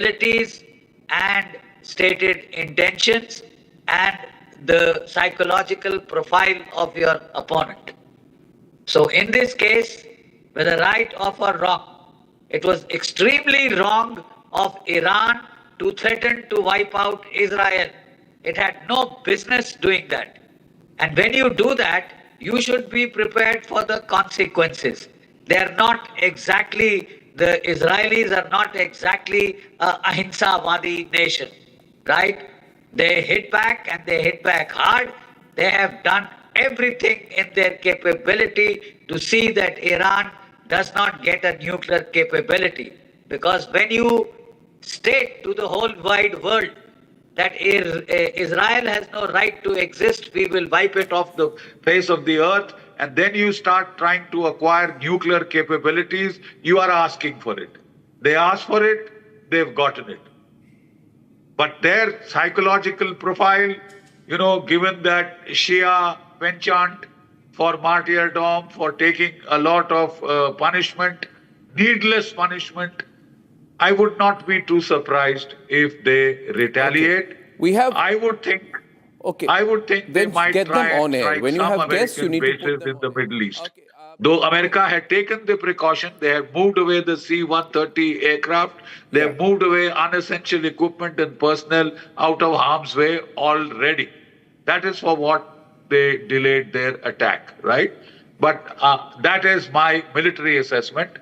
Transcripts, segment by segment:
capabilities and stated intentions and the psychological profile of your opponent. So in this case, whether right or wrong, it was extremely wrong of Iran to threaten to wipe out Israel. It had no business doing that. And when you do that, you should be prepared for the consequences. They are not exactly, the Israelis are not exactly a Ahinsa-wadi nation, right? They hit back and they hit back hard. They have done everything in their capability to see that Iran does not get a nuclear capability. Because when you state to the whole wide world that Israel has no right to exist, we will wipe it off the face of the earth, and then you start trying to acquire nuclear capabilities, you are asking for it. They asked for it, they've gotten it. But their psychological profile, given that Shia penchant for martyrdom, for taking a lot of punishment, needless punishment, I would not be too surprised if they retaliate. Okay. I would think they might try and strike some American bases in the Middle East. Okay. Though America had taken the precaution, they have moved away the C-130 aircraft, they have moved away unessential equipment and personnel out of harm's way already. That is for what they delayed their attack, right? But that is my military assessment.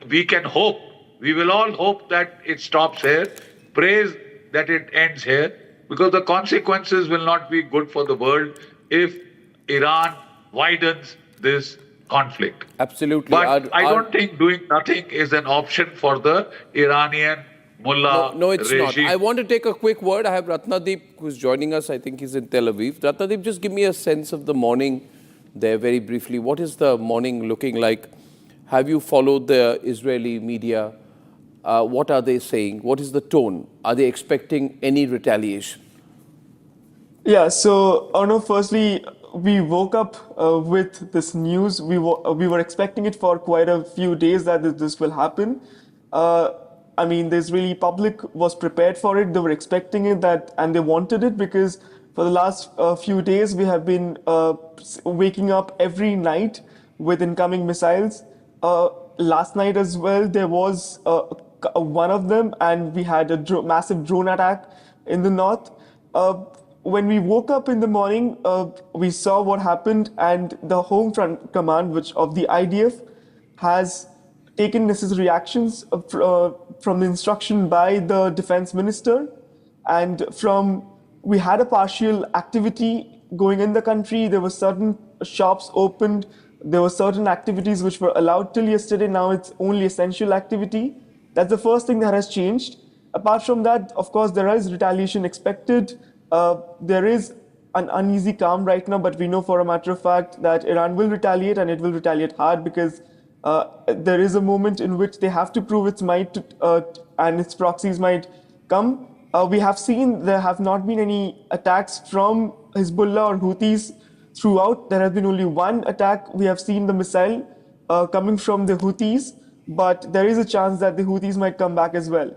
We can hope, we will all hope that it stops here, praise that it ends here, because the consequences will not be good for the world if Iran widens this conflict. Absolutely. But I don't think doing nothing is an option for the Iranian mullah No, it's regime. not. I want to take a quick word. I have Ratnadeep who's joining us. I think he's in Tel Aviv. Ratnadeep, just give me a sense of the morning there very briefly. What is the morning looking like? Have you followed the Israeli media? What are they saying? What is the tone? Are they expecting any retaliation? Yeah, so Arnab, firstly, we woke up with this news. We were expecting it for quite a few days that this will happen. I mean, the Israeli public was prepared for it. They were expecting it, and they wanted it, because for the last few days we have been waking up every night with incoming missiles. Last night as well, there was one of them, and we had a massive drone attack in the north. When we woke up in the morning, we saw what happened, and the Home Front Command, of the IDF, has taken necessary actions from the instruction by the defense minister, and we had a partial activity going in the country. There were certain shops opened. There were certain activities which were allowed till yesterday. Now it's only essential activity. That's the first thing that has changed. Apart from that, of course, there is retaliation expected. There is an uneasy calm right now, but we know for a matter of fact that Iran will retaliate, and it will retaliate hard, because there is a moment in which they have to prove its might, and its proxies might come. We have seen there have not been any attacks from Hezbollah or Houthis throughout. There has been only one attack. We have seen the missile coming from the Houthis, but there is a chance that the Houthis might come back as well.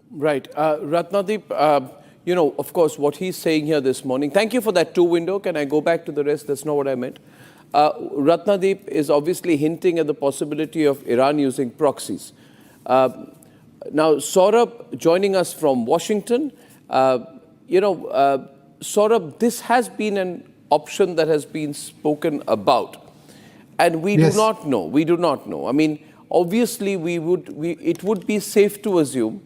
Right. Ratnadeep, of course, what he's saying here this morning, thank you for that window. Can I go back to the rest? That's not what I meant. Ratnadeep is obviously hinting at the possibility of Iran using proxies. Now, Saurabh joining us from Washington, Saurabh, this has been an option that has been spoken about, and we do not know. We do not know. I mean, obviously, it would be safe to assume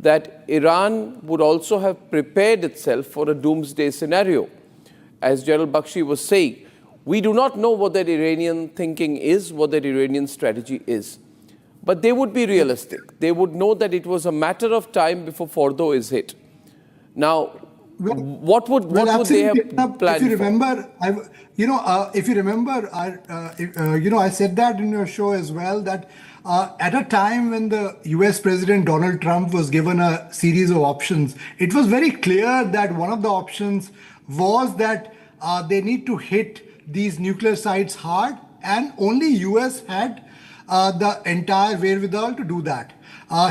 that Iran would also have prepared itself for a doomsday scenario. As General Bakshi was saying, we do not know what that Iranian thinking is, what that Iranian strategy is. But they would be realistic. They would know that it was a matter of time before Fordo is hit. Now, what would they have planned? If you remember, I said that in your show as well, that at a time when the US President Donald Trump was given a series of options, it was very clear that one of the options was that they need to hit these nuclear sites hard, and only US had the entire wherewithal to do that.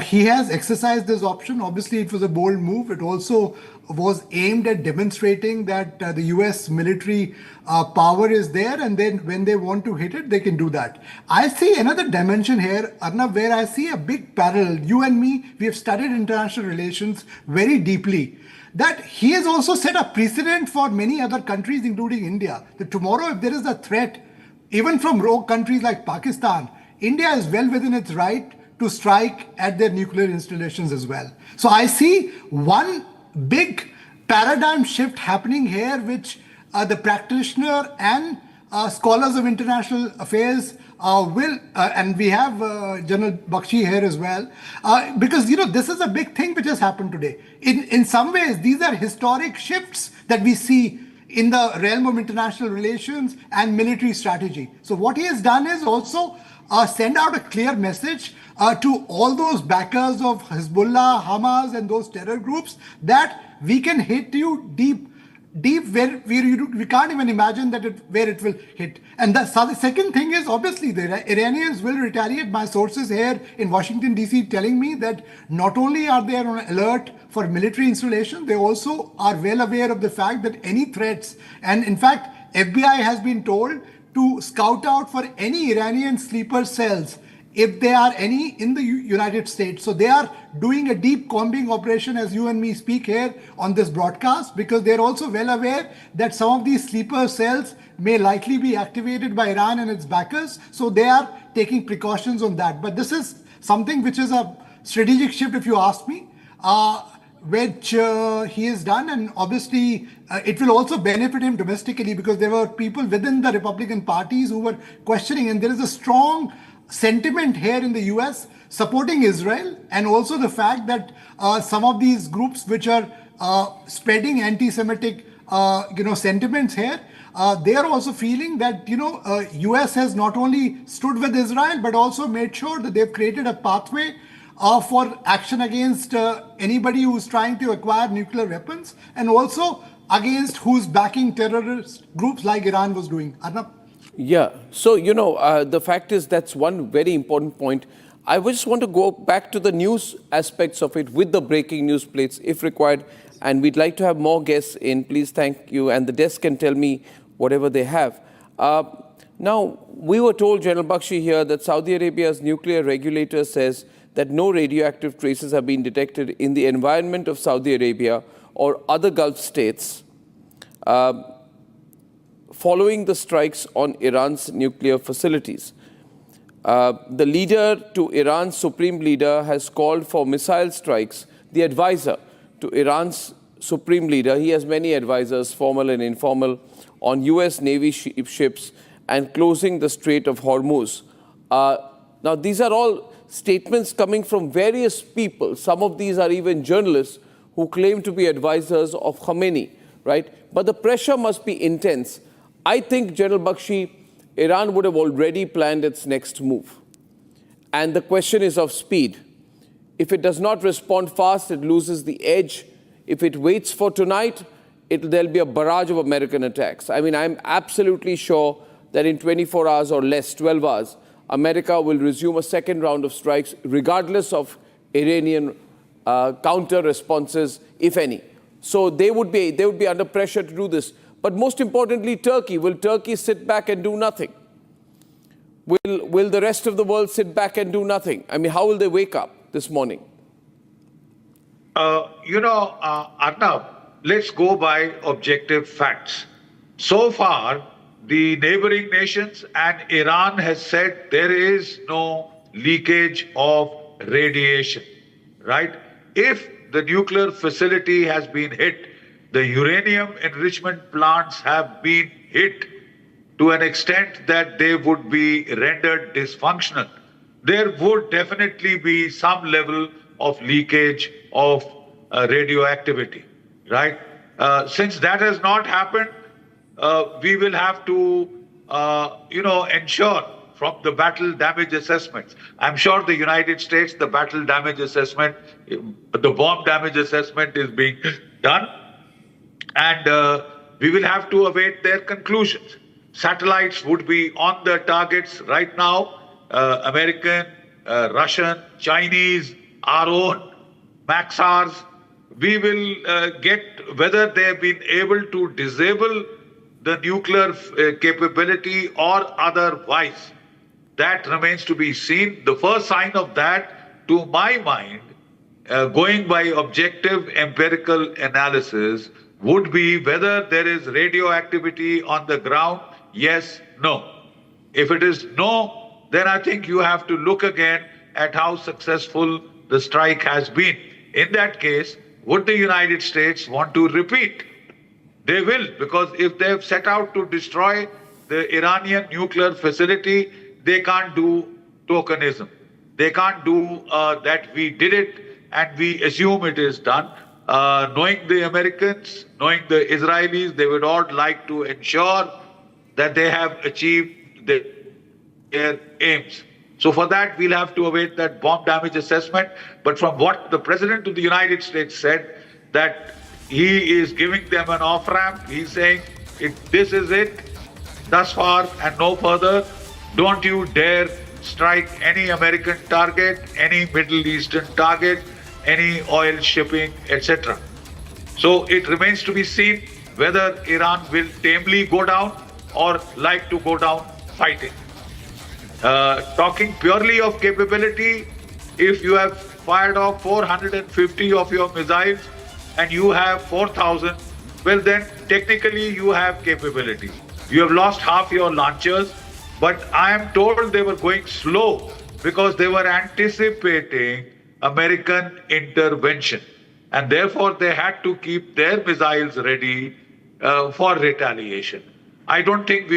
He has exercised this option. Obviously, it was a bold move. It also was aimed at demonstrating that the US military power is there, and then when they want to hit it, they can do that. I see another dimension here, Arnab, where I see a big parallel. You and me, we have studied international relations very deeply. That he has also set a precedent for many other countries, including India. That tomorrow, if there is a threat, even from rogue countries like Pakistan, India is well within its right to strike at their nuclear installations as well. So I see one big paradigm shift happening here, which the practitioner and scholars of international affairs will, and we have General Bakshi here as well, because this is a big thing which has happened today. In some ways, these are historic shifts that we see in the realm of international relations and military strategy. So what he has done is also send out a clear message to all those backers of Hezbollah, Hamas, and those terror groups that we can hit you deep where we can't even imagine where it will hit. And the second thing is, obviously, the Iranians will retaliate. My sources here in Washington, D.C. telling me that not only are they on alert for military installation, they also are well aware of the fact that any threats, and in fact, FBI has been told to scout out for any Iranian sleeper cells if there are any in the United States. So they are doing a deep combing operation as you and me speak here on this broadcast, because they're also well aware that some of these sleeper cells may likely be activated by Iran and its backers. So they are taking precautions on that. But this is something which is a strategic shift, if you ask me, which he has done. And obviously, it will also benefit him domestically, because there were people within the Republican parties who were questioning, and there is a strong sentiment here in the US supporting Israel, and also the fact that some of these groups which are spreading anti-Semitic sentiments here, they are also feeling that US has not only stood with Israel but also made sure that they've created a pathway for action against anybody who's trying to acquire nuclear weapons, and also against who's backing terrorist groups like Iran was doing. Arnab? Yeah. So, the fact is that's one very important point. I just want to go back to the news aspects of it with the breaking news plates, if required. And we'd like to have more guests in. Please, thank you. And the desk can tell me whatever they have. Now, we were told, General Bakshi here, that Saudi Arabia's nuclear regulator says that no radioactive traces have been detected in the environment of Saudi Arabia or other Gulf states following the strikes on Iran's nuclear facilities. The leader to Iran's supreme leader has called for missile strikes. The advisor to Iran's supreme leader, he has many advisors, formal and informal, on US Navy ships and closing the Strait of Hormuz. Now, these are all statements coming from various people. Some of these are even journalists who claim to be advisors of Khamenei, right? But the pressure must be intense. I think, General Bakshi, Iran would have already planned its next move. And the question is of speed. If it does not respond fast, it loses the edge. If it waits for tonight, there'll be a barrage of American attacks. I mean, I'm absolutely sure that in 24 hours or less, 12 hours, America will resume a second round of strikes, regardless of Iranian counter responses, if any. So they would be under pressure to do this. But most importantly, Turkey. Will Turkey sit back and do nothing? Will the rest of the world sit back and do nothing? I mean, how will they wake up this morning? Arnab, let's go by objective facts. So far, the neighboring nations and Iran has said there is no leakage of radiation, right? If the nuclear facility has been hit, the uranium enrichment plants have been hit to an extent that they would be rendered dysfunctional, there would definitely be some level of leakage of radioactivity, right? Since that has not happened, we will have to, ensure from the battle damage assessments. I'm sure the United States, the battle damage assessment, the bomb damage assessment is being done. And we will have to await their conclusions. Satellites would be on the targets right now, American, Russian, Chinese, our own Maxars. We will get whether they have been able to disable the nuclear capability or otherwise. That remains to be seen. The first sign of that, to my mind, going by objective empirical analysis, would be whether there is radioactivity on the ground, yes, no. If it is no, then I think you have to look again at how successful the strike has been. In that case, would the United States want to repeat? They will, because if they have set out to destroy the Iranian nuclear facility, they can't do tokenism. They can't do that we did it and we assume it is done. Knowing the Americans, knowing the Israelis, they would all like to ensure that they have achieved their aims. So for that, we'll have to await that bomb damage assessment. But from what the President of the United States said, that he is giving them an off-ramp. He's saying, this is it, thus far and no further. Don't you dare strike any American target, any Middle Eastern target, any oil shipping, etc. So it remains to be seen whether Iran will tamely go down or like to go down fighting. Talking purely of capability, if you have fired off 450 of your missiles and you have 4,000, well then technically you have capability. You have lost half your launchers, but I am told they were going slow because they were anticipating American intervention. And therefore they had to keep their missiles ready for retaliation. I don't think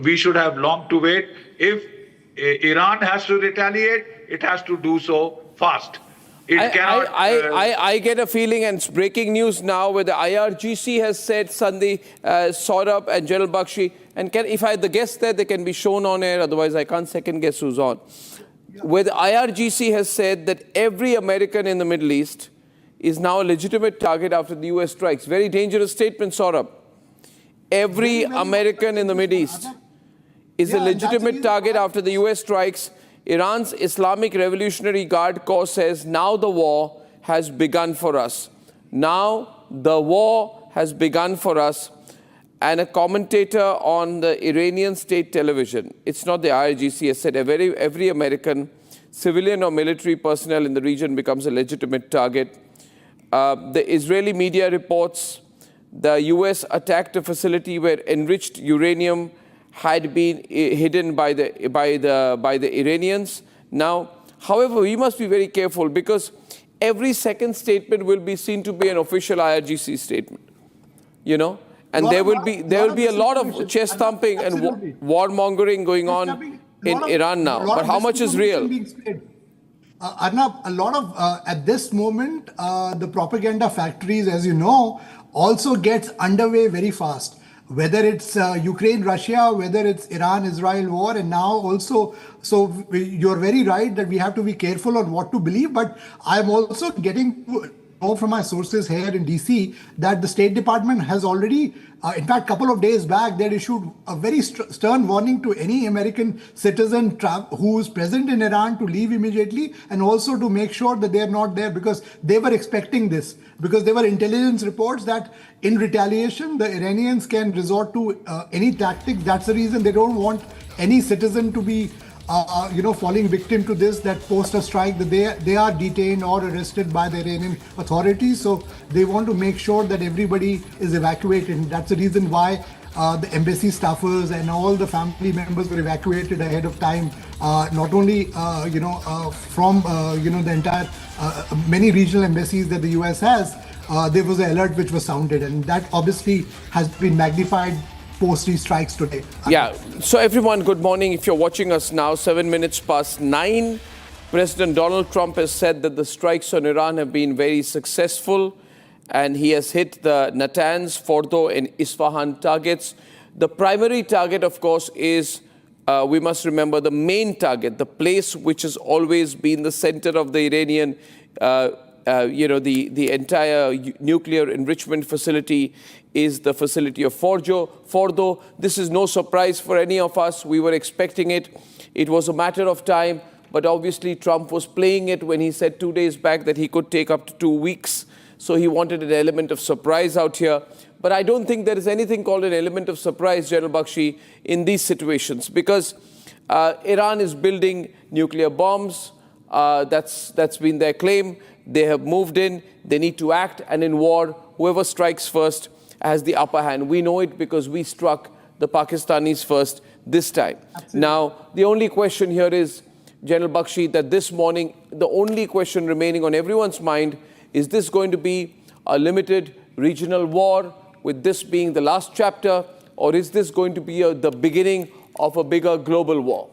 we should have long to wait. If Iran has to retaliate, it has to do so fast. I get a feeling, and it's breaking news now, where the IRGC has said, Sandhi, Saurabh and General Bakshi, and if I had the guests there, they can be shown on air, otherwise I can't second guess who's on. Where the IRGC has said that every American in the Middle East is now a legitimate target after the US strikes. Very dangerous statement, Saurabh. Every American in the Middle East is a legitimate target after the US strikes. Iran's Islamic Revolutionary Guard Corps says now the war has begun for us. Now the war has begun for us. And a commentator on the Iranian state television, it's not the IRGC, has said every American civilian or military personnel in the region becomes a legitimate target. The Israeli media reports the US attacked a facility where enriched uranium had been hidden by the Iranians. Now, however, we must be very careful because every second statement will be seen to be an official IRGC statement, you know, and there will be a lot of chest thumping and warmongering going on in Iran now. But how much is real? Arnab, a lot of, at this moment, the propaganda factories, as you know, also gets underway very fast. Whether it's Ukraine-Russia, whether it's Iran-Israel war, and now also, so you're very right that we have to be careful on what to believe, but I'm also getting to know from my sources here in DC that the State Department has already, in fact, a couple of days back, they issued a very stern warning to any American citizen who is present in Iran to leave immediately, and also to make sure that they're not there, because they were expecting this, because there were intelligence reports that in retaliation, the Iranians can resort to any tactic. That's the reason they don't want any citizen to be falling victim to this, that post a strike, that they are detained or arrested by the Iranian authorities. So they want to make sure that everybody is evacuated. And that's the reason why the embassy staffers and all the family members were evacuated ahead of time. Not only from the entire many regional embassies that the US has, there was an alert which was sounded, and that obviously has been magnified post these strikes today. Yeah. So everyone, good morning. If you're watching us now, 9:07, President Donald Trump has said that the strikes on Iran have been very successful, and he has hit the Natanz, Fordo, and Isfahan targets. The primary target, of course, is, we must remember, the main target, the place which has always been the center of the Iranian, the entire nuclear enrichment facility is the facility of Fordo. This is no surprise for any of us. We were expecting it. It was a matter of time. But obviously, Trump was playing it when he said 2 days back that he could take up to 2 weeks. So he wanted an element of surprise out here. But I don't think there is anything called an element of surprise, General Bakshi, in these situations, because Iran is building nuclear bombs. That's been their claim. They have moved in. They need to act. And in war, whoever strikes first has the upper hand. We know it because we struck the Pakistanis first this time. Absolutely. Now, the only question here is, General Bakshi, that this morning, the only question remaining on everyone's mind is this going to be a limited regional war, with this being the last chapter, or is this going to be the beginning of a bigger global war?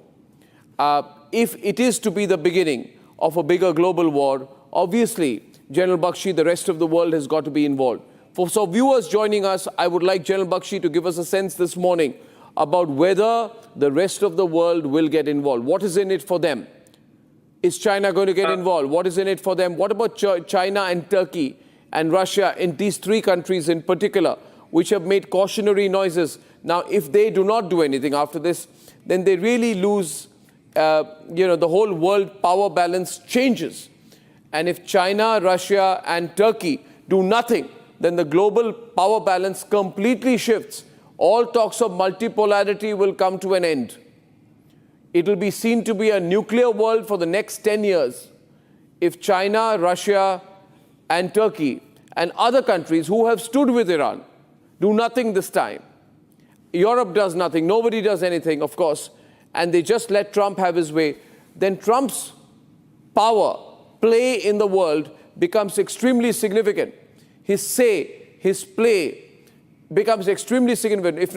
If it is to be the beginning of a bigger global war, obviously, General Bakshi, the rest of the world has got to be involved. For viewers joining us, I would like General Bakshi to give us a sense this morning about whether the rest of the world will get involved. What is in it for them? Is China going to get involved? What is in it for them? What about China and Turkey and Russia, in these three countries in particular, which have made cautionary noises? Now, if they do not do anything after this, then they really lose, the whole world power balance changes. And if China, Russia, and Turkey do nothing, then the global power balance completely shifts. All talks of multipolarity will come to an end. It will be seen to be a nuclear world for the next 10 years if China, Russia, and Turkey and other countries who have stood with Iran do nothing this time. Europe does nothing. Nobody does anything, of course, and they just let Trump have his way. Then Trump's power play in the world becomes extremely significant. His say, his play becomes extremely significant. If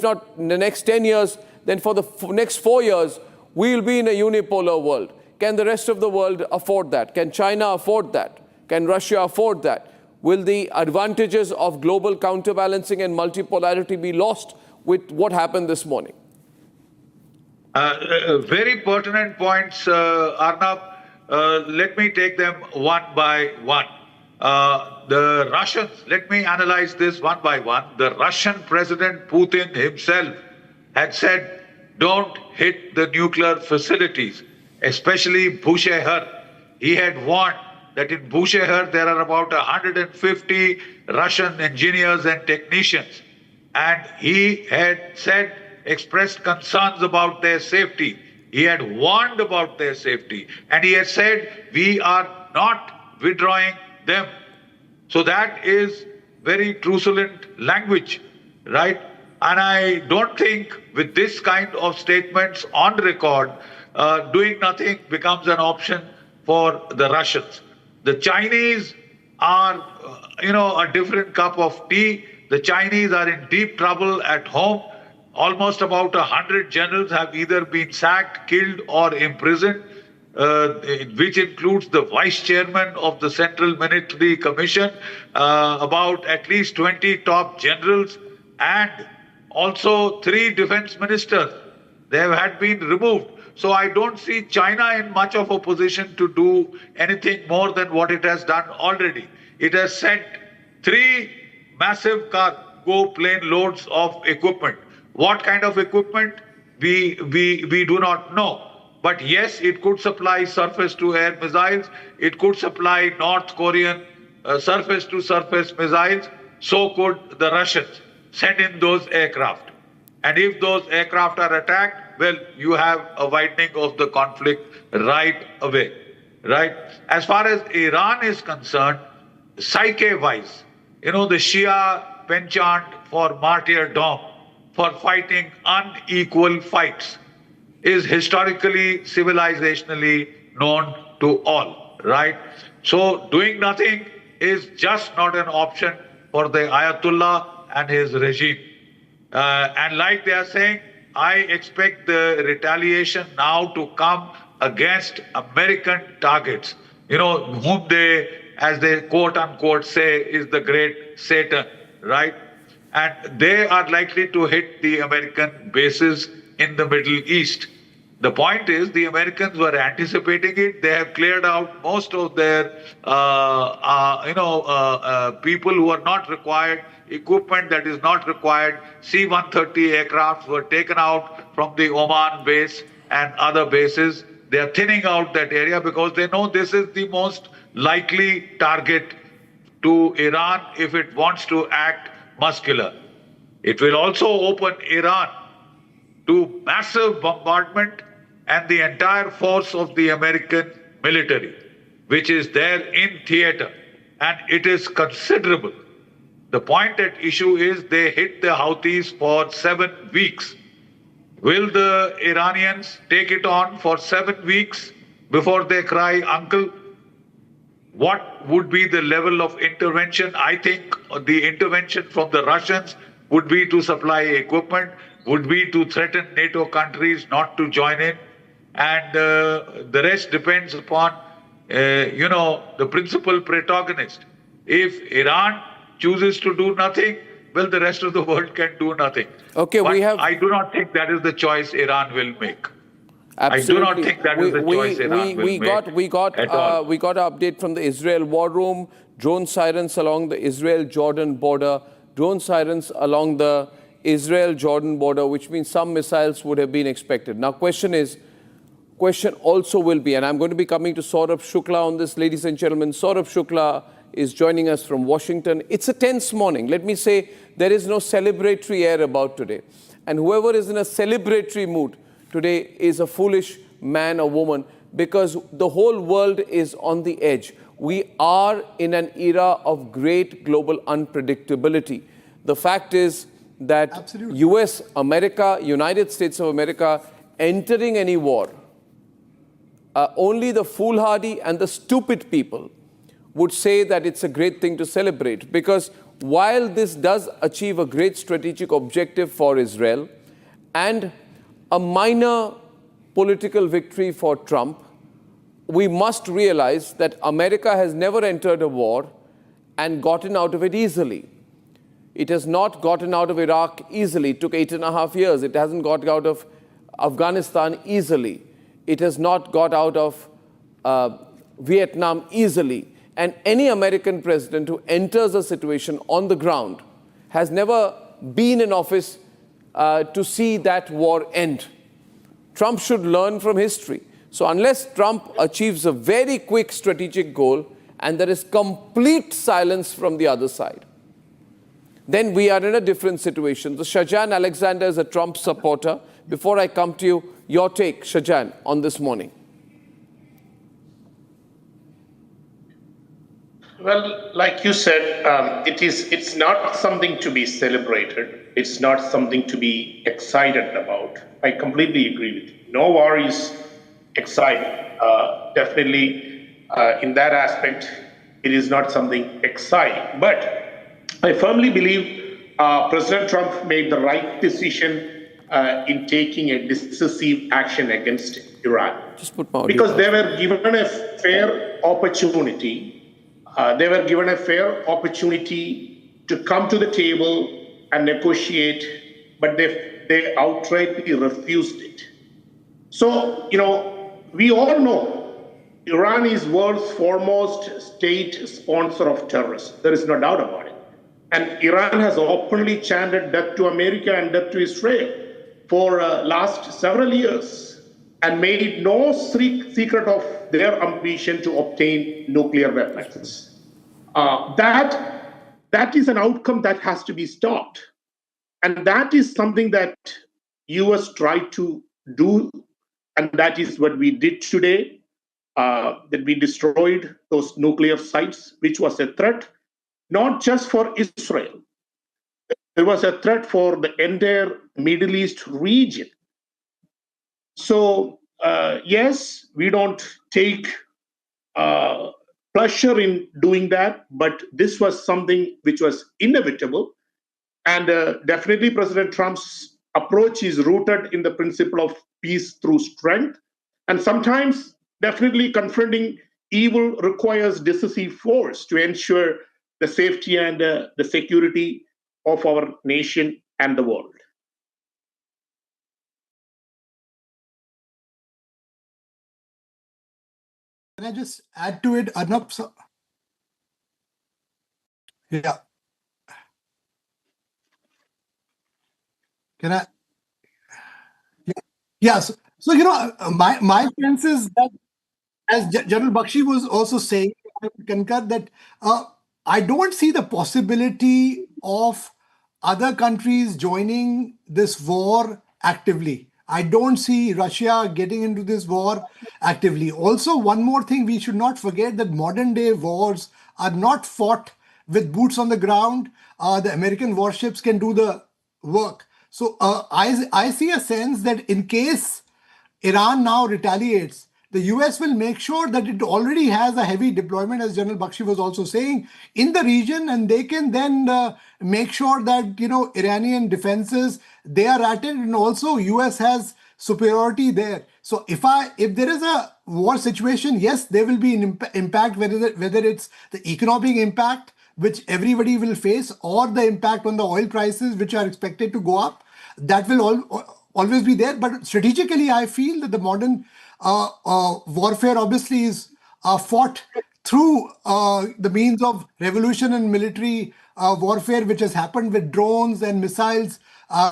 not in the next 10 years, then for the next 4 years, we will be in a unipolar world. Can the rest of the world afford that? Can China afford that? Can Russia afford that? Will the advantages of global counterbalancing and multipolarity be lost with what happened this morning? Very pertinent points, Arnab. Let me take them one by one. The Russians, let me analyze this one by one. The Russian President Putin himself had said, don't hit the nuclear facilities, especially Bushehr. He had warned that in Bushehr there are about 150 Russian engineers and technicians. And he had said, expressed concerns about their safety. He had warned about their safety. And he had said, we are not withdrawing them. So that is very truculent language, right? And I don't think with this kind of statements on record, doing nothing becomes an option for the Russians. The Chinese are, a different cup of tea. The Chinese are in deep trouble at home. Almost about 100 generals have either been sacked, killed, or imprisoned, which includes the vice chairman of the Central Military Commission, about at least 20 top generals, and also 3 defense ministers. They have been removed. So I don't see China in much of a position to do anything more than what it has done already. It has sent 3 massive cargo plane loads of equipment. What kind of equipment? We do not know. But yes, it could supply surface-to-air missiles. It could supply North Korean surface-to-surface missiles. So could the Russians. Send in those aircraft. And if those aircraft are attacked, well, you have a widening of the conflict right away, right? As far as Iran is concerned, psyche-wise, the Shia penchant for martyrdom, for fighting unequal fights, is historically, civilizationally known to all, right? So doing nothing is just not an option for the Ayatollah and his regime. And like they are saying, I expect the retaliation now to come against American targets, whom they, as they quote unquote say, is the great Satan, right? And they are likely to hit the American bases in the Middle East. The point is, the Americans were anticipating it. They have cleared out most of their, people who are not required, equipment that is not required. C-130 aircraft were taken out from the Oman base and other bases. They are thinning out that area because they know this is the most likely target to Iran if it wants to act muscular. It will also open Iran to massive bombardment and the entire force of the American military, which is there in theater, and it is considerable. The point at issue is they hit the Houthis for 7 weeks. Will the Iranians take it on for 7 weeks before they cry uncle? What would be the level of intervention? I think the intervention from the Russians would be to supply equipment, would be to threaten NATO countries not to join in, and the rest depends upon, the principal protagonist. If Iran chooses to do nothing, well, the rest of the world can do nothing. Okay, but I do not think that is the choice Iran will make. Absolutely. I do not think that is the choice Iran will make. We got an update from the Israel war room. Drone sirens along the Israel-Jordan border. Drone sirens along the Israel-Jordan border, which means some missiles would have been expected. Now, question also will be, and I'm going to be coming to Saurabh Shukla on this, ladies and gentlemen. Saurabh Shukla is joining us from Washington. It's a tense morning. Let me say there is no celebratory air about today. And whoever is in a celebratory mood today is a foolish man or woman, because the whole world is on the edge. We are in an era of great global unpredictability. The fact is that Absolutely. United States of America, entering any war, only the foolhardy and the stupid people would say that it's a great thing to celebrate, because while this does achieve a great strategic objective for Israel and a minor political victory for Trump, we must realize that America has never entered a war and gotten out of it easily. It has not gotten out of Iraq easily. It took 8.5 years. It hasn't got out of Afghanistan easily. It has not got out of Vietnam easily. And any American president who enters a situation on the ground has never been in office to see that war end. Trump should learn from history. So unless Trump achieves a very quick strategic goal and there is complete silence from the other side, then we are in a different situation. So Shahjan Alexander is a Trump supporter. Before I come to you, your take, Shahjan, on this morning. Well, like you said, it's not something to be celebrated. It's not something to be excited about. I completely agree with you. No war is exciting. Definitely, in that aspect, it is not something exciting. But I firmly believe President Trump made the right decision in taking a decisive action against Iran. Because they were given a fair opportunity. They were given a fair opportunity to come to the table and negotiate, but they outrightly refused it. So, we all know Iran is world's foremost state sponsor of terrorists. There is no doubt about it. And Iran has openly chanted death to America and death to Israel for last several years and made no secret of their ambition to obtain nuclear weapons. That is an outcome that has to be stopped. And that is something that US tried to do, and that is what we did today, that we destroyed those nuclear sites, which was a threat, not just for Israel. It was a threat for the entire Middle East region. So, yes, we don't take pleasure in doing that, but this was something which was inevitable. And definitely President Trump's approach is rooted in the principle of peace through strength. And sometimes definitely confronting evil requires decisive force to ensure the safety and the security of our nation and the world. Can I just add to it, Arnab? Yeah. Can I? Yeah. So So, my sense is that, as General Bakshi was also saying, I would concur that I don't see the possibility of other countries joining this war actively. I don't see Russia getting into this war actively. Also, one more thing, we should not forget that modern day wars are not fought with boots on the ground. The American warships can do the work. So I see a sense that in case Iran now retaliates, the US will make sure that it already has a heavy deployment, as General Bakshi was also saying, in the region, and they can then make sure that Iranian defenses, they are at it, and also US has superiority there. So if there is a war situation, yes, there will be an impact, whether it's the economic impact which everybody will face, or the impact on the oil prices which are expected to go up. That will always be there. But strategically, I feel that the modern warfare obviously is fought through the means of revolution and military warfare, which has happened with drones and missiles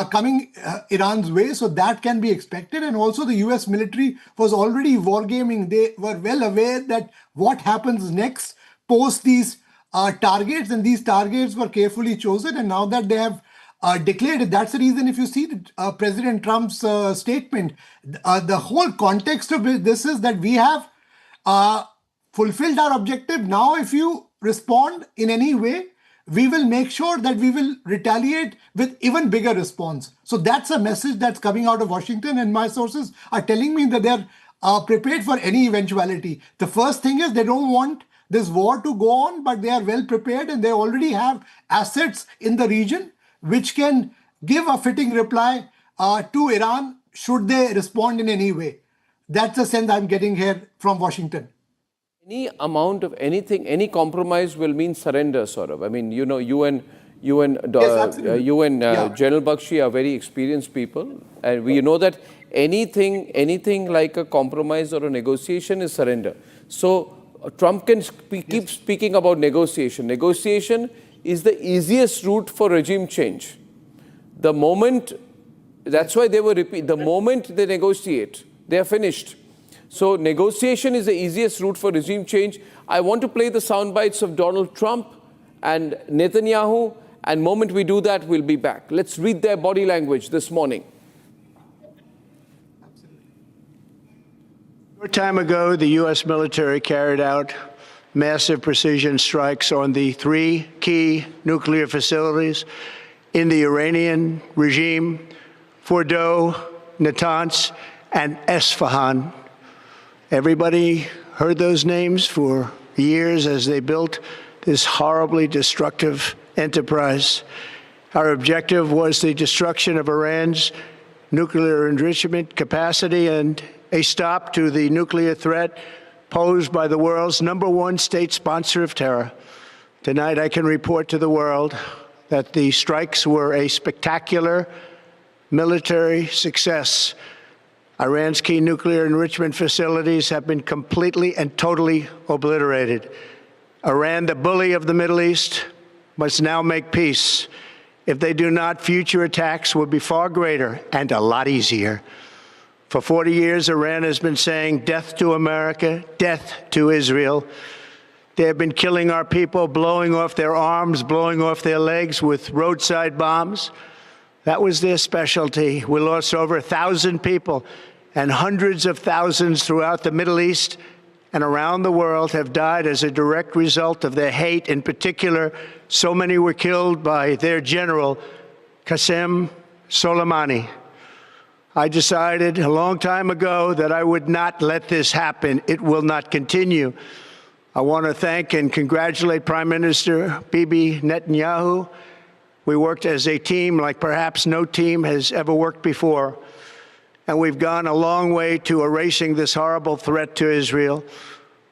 coming Iran's way. So that can be expected. And also the US military was already wargaming. They were well aware that what happens next post these targets, and these targets were carefully chosen. And now that they have declared it, that's the reason, if you see President Trump's statement, the whole context of this is that we have fulfilled our objective. Now, if you respond in any way, we will make sure that we will retaliate with even bigger response. So that's a message that's coming out of Washington, and my sources are telling me that they're prepared for any eventuality. The first thing is they don't want this war to go on, but they are well prepared, and they already have assets in the region which can give a fitting reply to Iran should they respond in any way. That's the sense I'm getting here from Washington. Any amount of anything, any compromise will mean surrender, Saurabh. I mean, you and Yes, General Bakshi are very experienced people, and we know that anything like a compromise or a negotiation is surrender. So Trump can keep speaking about negotiation. Negotiation is the easiest route for regime change. The moment, that's why they were the moment they negotiate, they are finished. So negotiation is the easiest route for regime change. I want to play the sound bites of Donald Trump and Netanyahu, and moment we do that, we'll be back. Let's read their body language this morning. A short time ago, the U.S. military carried out massive precision strikes on the 3 key nuclear facilities in the Iranian regime: Fordow, Natanz, and Esfahan. Everybody heard those names for years as they built this horribly destructive enterprise. Our objective was the destruction of Iran's nuclear enrichment capacity and a stop to the nuclear threat posed by the world's #1 state sponsor of terror. Tonight, I can report to the world that the strikes were a spectacular military success. Iran's key nuclear enrichment facilities have been completely and totally obliterated. Iran, the bully of the Middle East, must now make peace. If they do not, future attacks will be far greater and a lot easier. For 40 years, Iran has been saying death to America, death to Israel. They have been killing our people, blowing off their arms, blowing off their legs with roadside bombs. That was their specialty. We lost over 1,000 people, and hundreds of thousands throughout the Middle East and around the world have died as a direct result of their hate. In particular, so many were killed by their general, Qasem Soleimani. I decided a long time ago that I would not let this happen. It will not continue. I want to thank and congratulate Prime Minister Bibi Netanyahu. We worked as a team like perhaps no team has ever worked before. And we've gone a long way to erasing this horrible threat to Israel.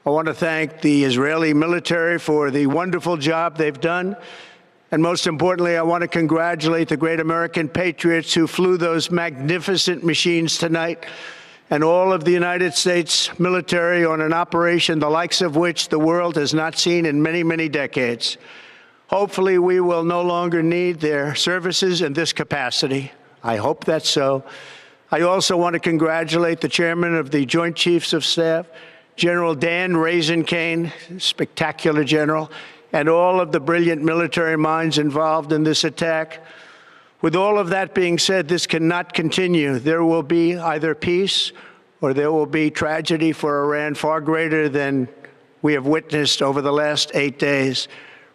I want to thank the Israeli military for the wonderful job they've done. And most importantly, I want to congratulate the great American patriots who flew those magnificent machines tonight, and all of the United States military on an operation the likes of which the world has not seen in many, many decades. Hopefully, we will no longer need their services in this capacity. I hope that's so. I also want to congratulate the chairman of the Joint Chiefs of Staff, General Dan Raisin-Kane, spectacular general, and all of the brilliant military minds involved in this attack. With all of that being said, this cannot continue. There will be either peace or there will be tragedy for Iran far greater than we have witnessed over the last 8 days.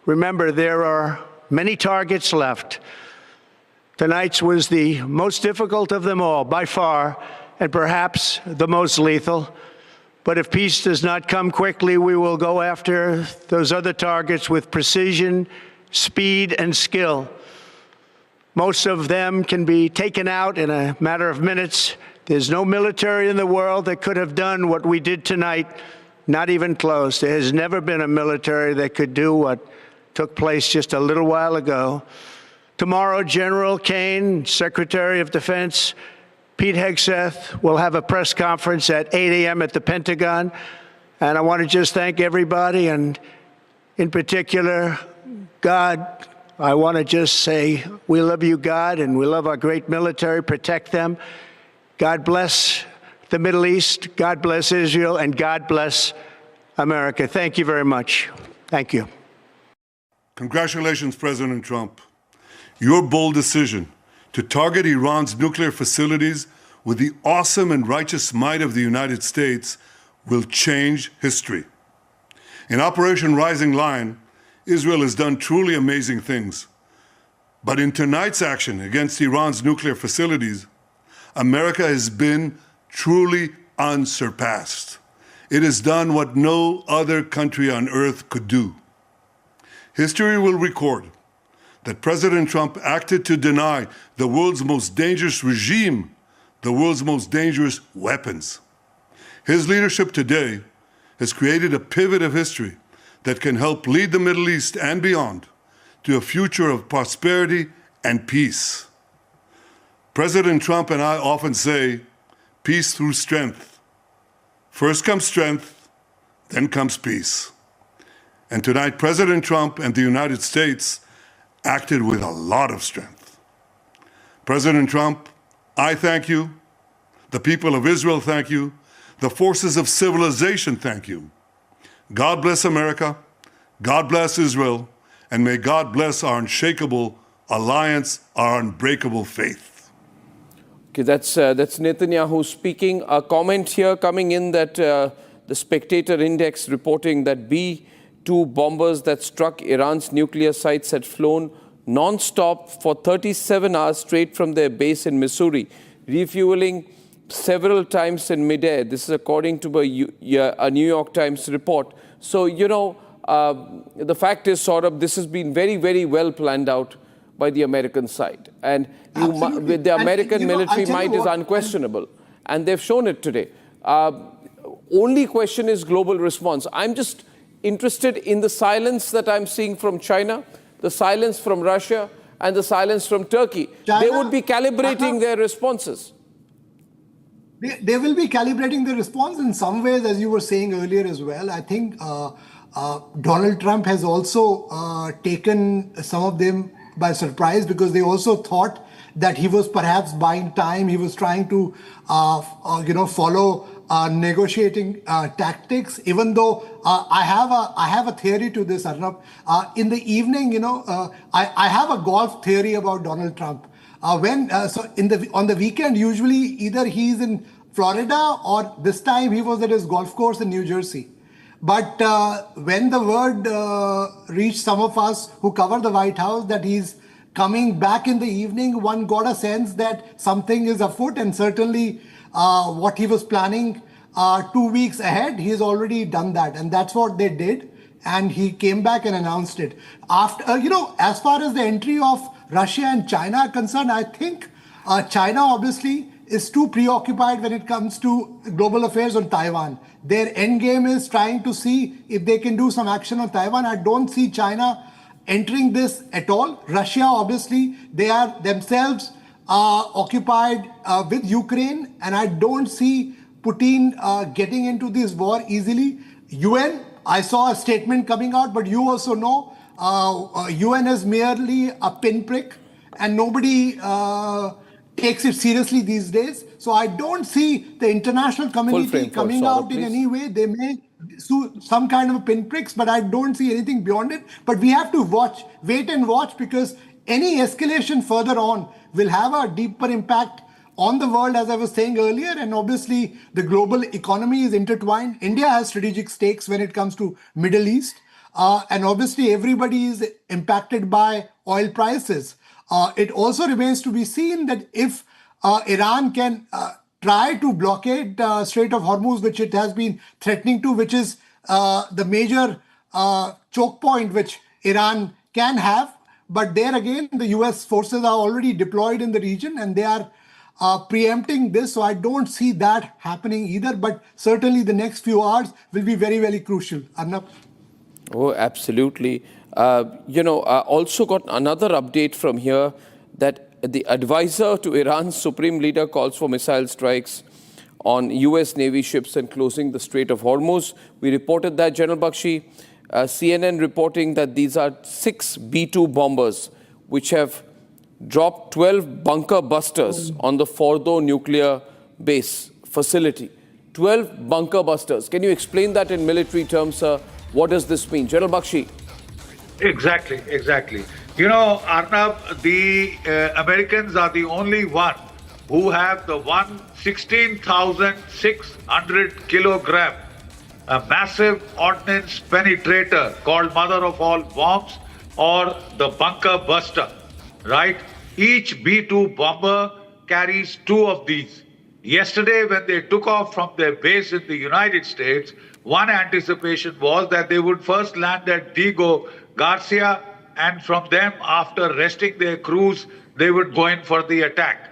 Remember, there are many targets left. Tonight's was the most difficult of them all, by far, and perhaps the most lethal. But if peace does not come quickly, we will go after those other targets with precision, speed, and skill. Most of them can be taken out in a matter of minutes. There's no military in the world that could have done what we did tonight, not even close. There has never been a military that could do what took place just a little while ago. Tomorrow, General Kane, Secretary of Defense, Pete Hegseth will have a press conference at 8 a.m. at the Pentagon. And I want to just thank everybody, and in particular, God. I want to just say we love you, God, and we love our great military. Protect them. God bless the Middle East. God bless Israel. And God bless America. Thank you very much. Thank you. Congratulations, President Trump. Your bold decision to target Iran's nuclear facilities with the awesome and righteous might of the United States will change history. In Operation Rising Lion, Israel has done truly amazing things. But in tonight's action against Iran's nuclear facilities, America has been truly unsurpassed. It has done what no other country on earth could do. History will record that President Trump acted to deny the world's most dangerous regime the world's most dangerous weapons. His leadership today has created a pivot of history that can help lead the Middle East and beyond to a future of prosperity and peace. President Trump and I often say, peace through strength. First comes strength, then comes peace. And tonight, President Trump and the United States acted with a lot of strength. President Trump, I thank you. The people of Israel thank you. The forces of civilization thank you. God bless America. God bless Israel. And may God bless our unshakable alliance, our unbreakable faith. Okay, that's Netanyahu speaking. A comment here coming in that the Spectator Index reporting that B-2 bombers that struck Iran's nuclear sites had flown non-stop for 37 hours straight from their base in Missouri, refueling several times in midair. This is according to a New York Times report. So, you know, the fact is this has been very, very well planned out by the American side. And with the American military might is unquestionable. And they've shown it today. Only question is global response. I'm just interested in the silence that I'm seeing from China, the silence from Russia, and the silence from Turkey. They would be calibrating their responses. They will be calibrating the response in some ways, as you were saying earlier as well. I think Donald Trump has also taken some of them by surprise, because they also thought that he was perhaps buying time. He was trying to, follow negotiating tactics. Even though I have a theory to this, Arnab. In the evening, I have a golf theory about Donald Trump. On the weekend, usually either he's in Florida or this time he was at his golf course in New Jersey. But when the word reached some of us who cover the White House that he's coming back in the evening, one got a sense that something is afoot, and certainly what he was planning 2 weeks ahead, he's already done that. And that's what they did. And he came back and announced it. After, as far as the entry of Russia and China are concerned, I think China obviously is too preoccupied when it comes to global affairs on Taiwan. Their end game is trying to see if they can do some action on Taiwan. I don't see China entering this at all. Russia, obviously, they are themselves occupied with Ukraine, and I don't see Putin getting into this war easily. UN, I saw a statement coming out, but you also know UN is merely a pinprick, and nobody takes it seriously these days. So I don't see the international community coming out in any way. They may do some kind of a pinpricks, but I don't see anything beyond it. But we have to wait and watch, because any escalation further on will have a deeper impact on the world, as I was saying earlier. And obviously, the global economy is intertwined. India has strategic stakes when it comes to Middle East. And obviously, everybody is impacted by oil prices. It also remains to be seen that if Iran can try to blockade Strait of Hormuz, which it has been threatening to, which is the major choke point which Iran can have. But there again, the US forces are already deployed in the region and they are preempting this. So I don't see that happening either. But certainly the next few hours will be very, very crucial. Arnab? Oh, absolutely. Also got another update from here that the advisor to Iran's supreme leader calls for missile strikes on US Navy ships and closing the Strait of Hormuz. We reported that, General Bakshi. CNN reporting that these are 6 B-2 bombers which have dropped 12 bunker busters on the Fordo nuclear base facility. 12 bunker busters. Can you explain that in military terms, sir? What does this mean? General Bakshi. Exactly. You know, Arnab, the Americans are the only one who have the 16,600 kilogram a massive ordnance penetrator called mother of all bombs, or the bunker buster, right? Each B-2 bomber carries 2 of these. Yesterday, when they took off from their base in the United States, one anticipation was that they would first land at Diego Garcia, and from them, after resting their crews, they would go in for the attack.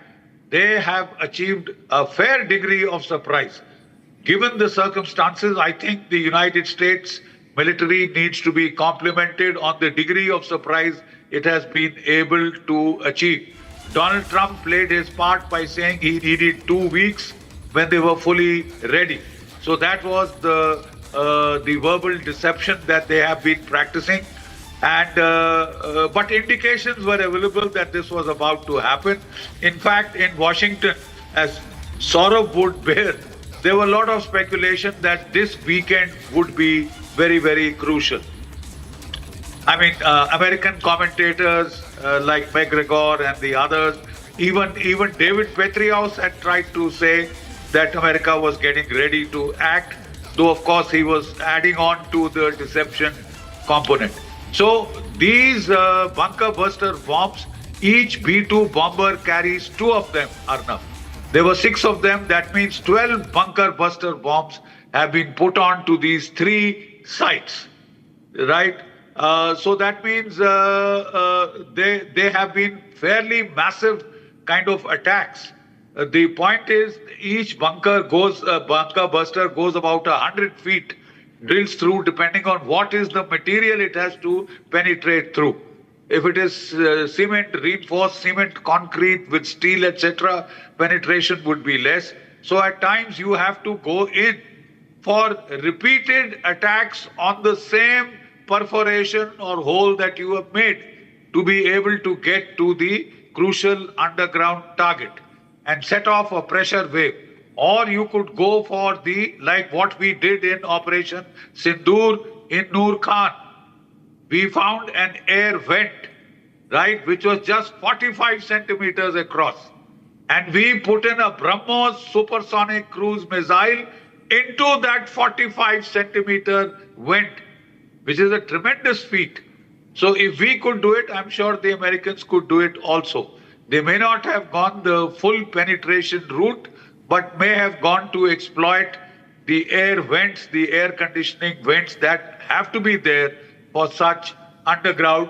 They have achieved a fair degree of surprise. Given the circumstances, I think the United States military needs to be complimented on the degree of surprise it has been able to achieve. Donald Trump played his part by saying he needed 2 weeks when they were fully ready. So that was the verbal deception that they have been practicing. And but indications were available that this was about to happen. In fact, in Washington, as Saurabh would bear, there were a lot of speculation that this weekend would be very, very crucial. I mean, American commentators like McGregor and the others, even David Petraeus had tried to say that America was getting ready to act, though of course he was adding on to the deception component. So these bunker buster bombs, each B-2 bomber carries 2 of them, Arnab. There were 6 of them. That means 12 bunker buster bombs have been put on to these 3 sites, right? So that means they have been fairly massive kind of attacks. The point is, each bunker buster goes about 100 feet, drills through, depending on what is the material it has to penetrate through. If it is cement, reinforced cement, concrete with steel, etc., penetration would be less. So at times you have to go in for repeated attacks on the same perforation or hole that you have made to be able to get to the crucial underground target and set off a pressure wave. Or you could go for like what we did in Operation Sindoor in Noor Khan. We found an air vent, right, which was just 45 centimeters across. And we put in a BrahMos supersonic cruise missile into that 45 centimeter vent, which is a tremendous feat. So if we could do it, I'm sure the Americans could do it also. They may not have gone the full penetration route, but may have gone to exploit the air vents, the air conditioning vents that have to be there for such underground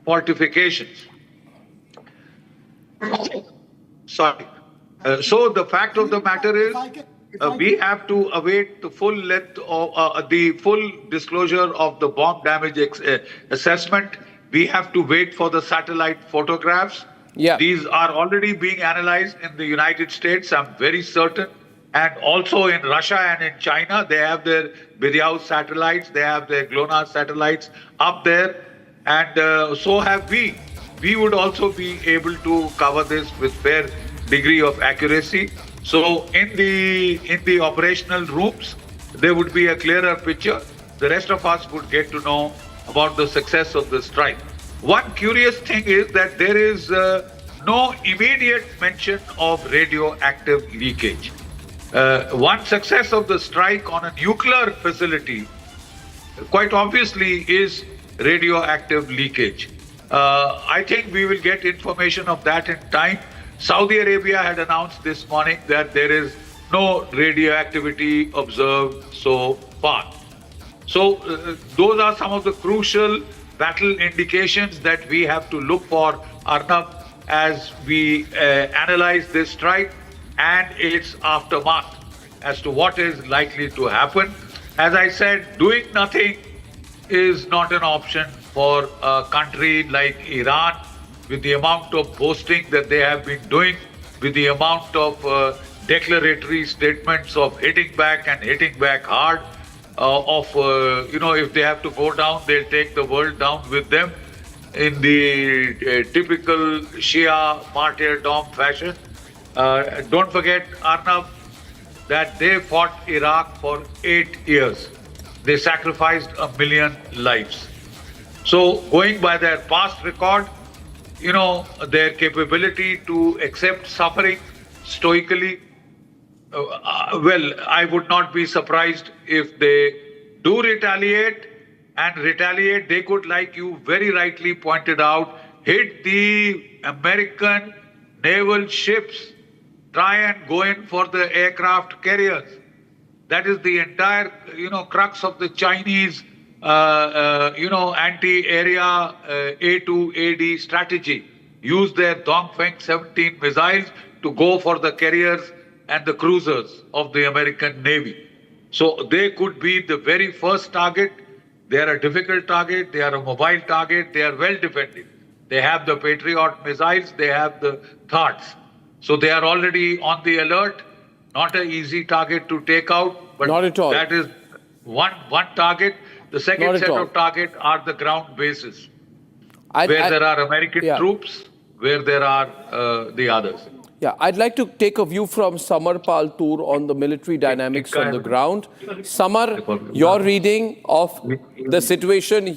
fortifications. Sorry. So the fact of the matter is, we have to await the full length of the full disclosure of the bomb damage assessment. We have to wait for the satellite photographs. Yeah. These are already being analyzed in the United States, I'm very certain. And also in Russia and in China, they have their Beryl satellites, they have their GLONASS satellites up there. And so have we. We would also be able to cover this with fair degree of accuracy. So in the operational rooms, there would be a clearer picture. The rest of us would get to know about the success of the strike. One curious thing is that there is no immediate mention of radioactive leakage. One success of the strike on a nuclear facility, quite obviously, is radioactive leakage. I think we will get information of that in time. Saudi Arabia had announced this morning that there is no radioactivity observed so far. So those are some of the crucial battle indications that we have to look for, Arnab, as we analyze this strike and its aftermath as to what is likely to happen. As I said, doing nothing is not an option for a country like Iran, with the amount of boasting that they have been doing, with the amount of declaratory statements of hitting back and hitting back hard, if they have to go down, they'll take the world down with them in the typical Shia martyrdom fashion. Don't forget, Arnab, that they fought Iraq for 8 years. They sacrificed 1 million lives. So going by their past record, their capability to accept suffering stoically, I would not be surprised if they do retaliate. And retaliate, they could, like you very rightly pointed out, hit the American naval ships, try and go in for the aircraft carriers. That is the entire, crux of the Chinese, anti-area A2AD strategy. Use their Dongfeng 17 missiles to go for the carriers and the cruisers of the American Navy. So they could be the very first target. They are a difficult target. They are a mobile target. They are well defended. They have the Patriot missiles. They have the THAADs. So they are already on the alert. Not an easy target to take out, but not at all. That is one target. The second set of target are the ground bases, where there are American troops, where there are the others. Yeah, I'd like to take a view from Samarpal Tour on the military dynamics on the ground. Samar, your reading of the situation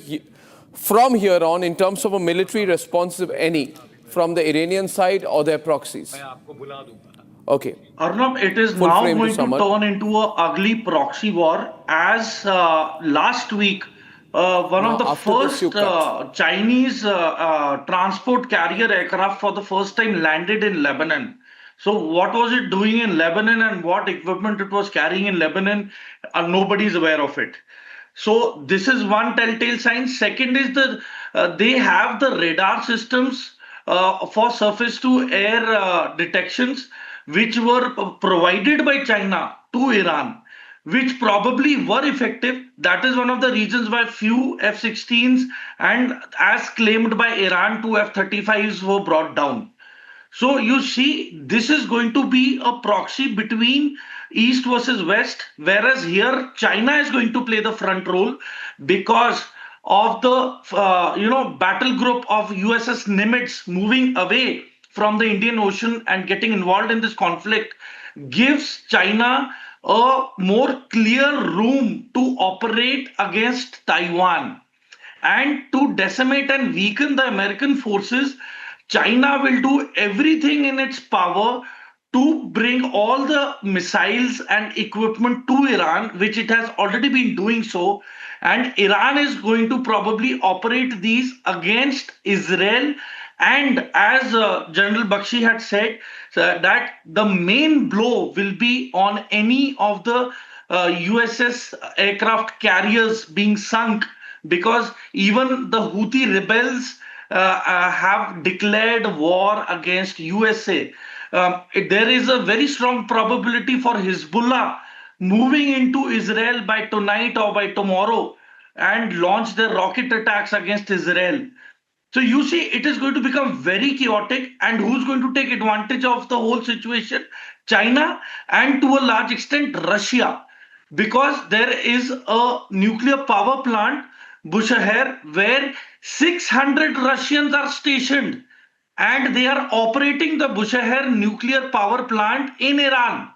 from here on in terms of a military response, if any, from the Iranian side or their proxies? Okay. Arnab, it is now going to turn into an ugly proxy war, as last week one of the first Chinese transport carrier aircraft for the first time landed in Lebanon. So what was it doing in Lebanon and what equipment it was carrying in Lebanon? Nobody is aware of it. So this is one telltale sign. Second is they have the radar systems for surface to air detections, which were provided by China to Iran, which probably were effective. That is one of the reasons why few F-16s and, as claimed by Iran, 2 F-35s were brought down. So you see, this is going to be a proxy between East versus West, whereas here China is going to play the front role because of the battle group of USS Nimitz moving away from the Indian Ocean and getting involved in this conflict gives China a more clear room to operate against Taiwan. And to decimate and weaken the American forces, China will do everything in its power to bring all the missiles and equipment to Iran, which it has already been doing so. And Iran is going to probably operate these against Israel. And as General Bakshi had said, that the main blow will be on any of the USS aircraft carriers being sunk, because even the Houthi rebels have declared war against USA. There is a very strong probability for Hezbollah moving into Israel by tonight or by tomorrow and launch their rocket attacks against Israel. So you see, it is going to become very chaotic, and who's going to take advantage of the whole situation? China, and to a large extent Russia, because there is a nuclear power plant, Bushehr, where 600 Russians are stationed. and they are operating the Bushehr nuclear power plant in Iran.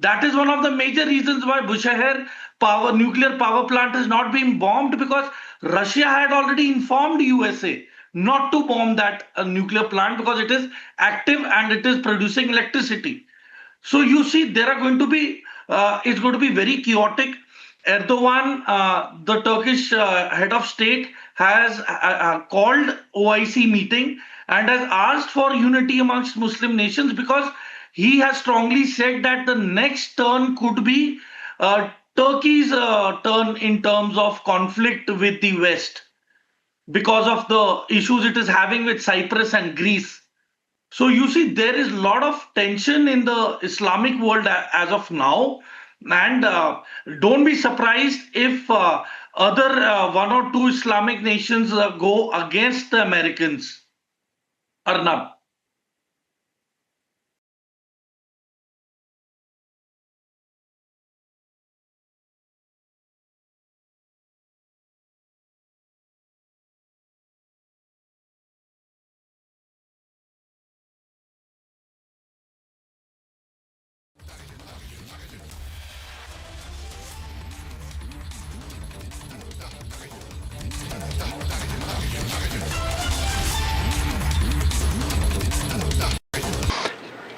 That is one of the major reasons why Bushehr nuclear power plant is not being bombed, because Russia had already informed USA not to bomb that nuclear plant because it is active and it is producing electricity. So you see, there are going to be, it's going to be very chaotic. Erdogan, the Turkish head of state, has called OIC meeting and has asked for unity amongst Muslim nations, because he has strongly said that the next turn could be Turkey's turn in terms of conflict with the West because of the issues it is having with Cyprus and Greece. So you see, there is a lot of tension in the Islamic world as of now. And don't be surprised if other one or two Islamic nations go against the Americans. Arnab.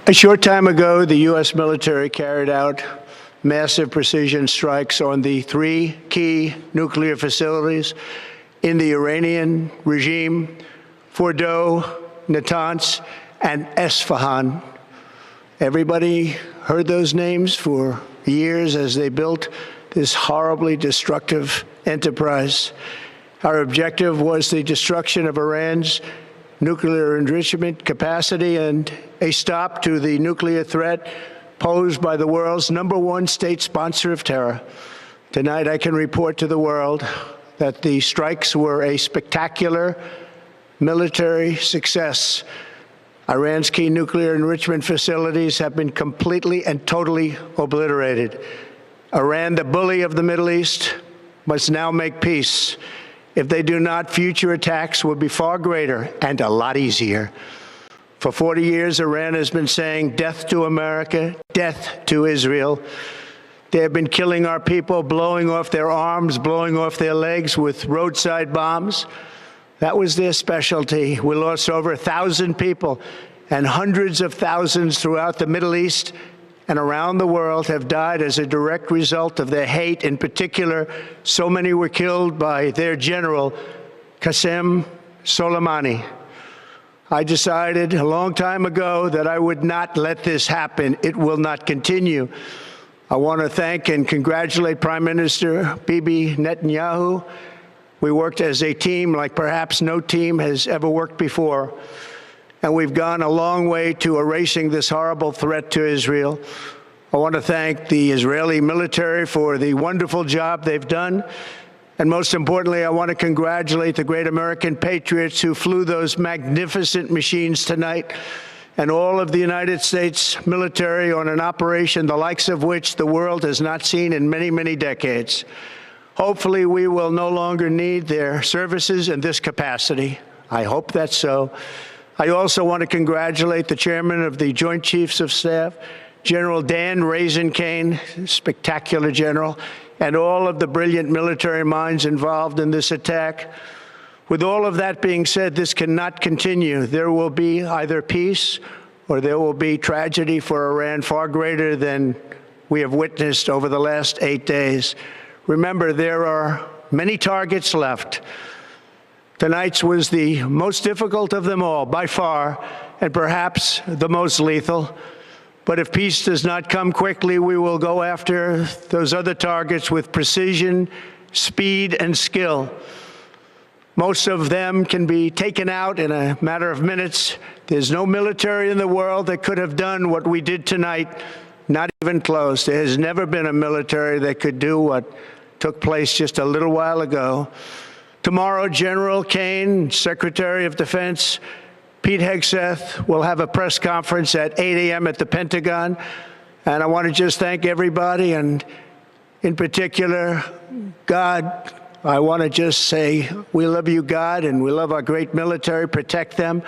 A short time ago, the U.S. military carried out massive precision strikes on the 3 key nuclear facilities in the Iranian regime: Fordow, Natanz, and Esfahan. Everybody heard those names for years as they built this horribly destructive enterprise. Our objective was the destruction of Iran's nuclear enrichment capacity and a stop to the nuclear threat posed by the world's #1 state sponsor of terror. Tonight, I can report to the world that the strikes were a spectacular military success. Iran's key nuclear enrichment facilities have been completely and totally obliterated. Iran, the bully of the Middle East, must now make peace. If they do not, future attacks will be far greater and a lot easier. For 40 years, Iran has been saying death to America, death to Israel. They have been killing our people, blowing off their arms, blowing off their legs with roadside bombs. That was their specialty. We lost over 1,000 people, and hundreds of thousands throughout the Middle East and around the world have died as a direct result of their hate. In particular, so many were killed by their general, Qasem Soleimani. I decided a long time ago that I would not let this happen. It will not continue. I want to thank and congratulate Prime Minister Bibi Netanyahu. We worked as a team like perhaps no team has ever worked before. And we've gone a long way to erasing this horrible threat to Israel. I want to thank the Israeli military for the wonderful job they've done. And most importantly, I want to congratulate the great American patriots who flew those magnificent machines tonight, and all of the United States military on an operation the likes of which the world has not seen in many, many decades. Hopefully, we will no longer need their services in this capacity. I hope that's so. I also want to congratulate the chairman of the Joint Chiefs of Staff, General Dan Raisin Kane, spectacular general, and all of the brilliant military minds involved in this attack. With all of that being said, this cannot continue. There will be either peace or there will be tragedy for Iran far greater than we have witnessed over the last 8 days. Remember, there are many targets left. Tonight's was the most difficult of them all, by far, and perhaps the most lethal. But if peace does not come quickly, we will go after those other targets with precision, speed, and skill. Most of them can be taken out in a matter of minutes. There's no military in the world that could have done what we did tonight, not even close. There has never been a military that could do what took place just a little while ago. Tomorrow, General Kane, Secretary of Defense, Pete Hegseth will have a press conference at 8 a.m. at the Pentagon. And I want to just thank everybody, and in particular, God. I want to just say we love you, God, and we love our great military. Protect them.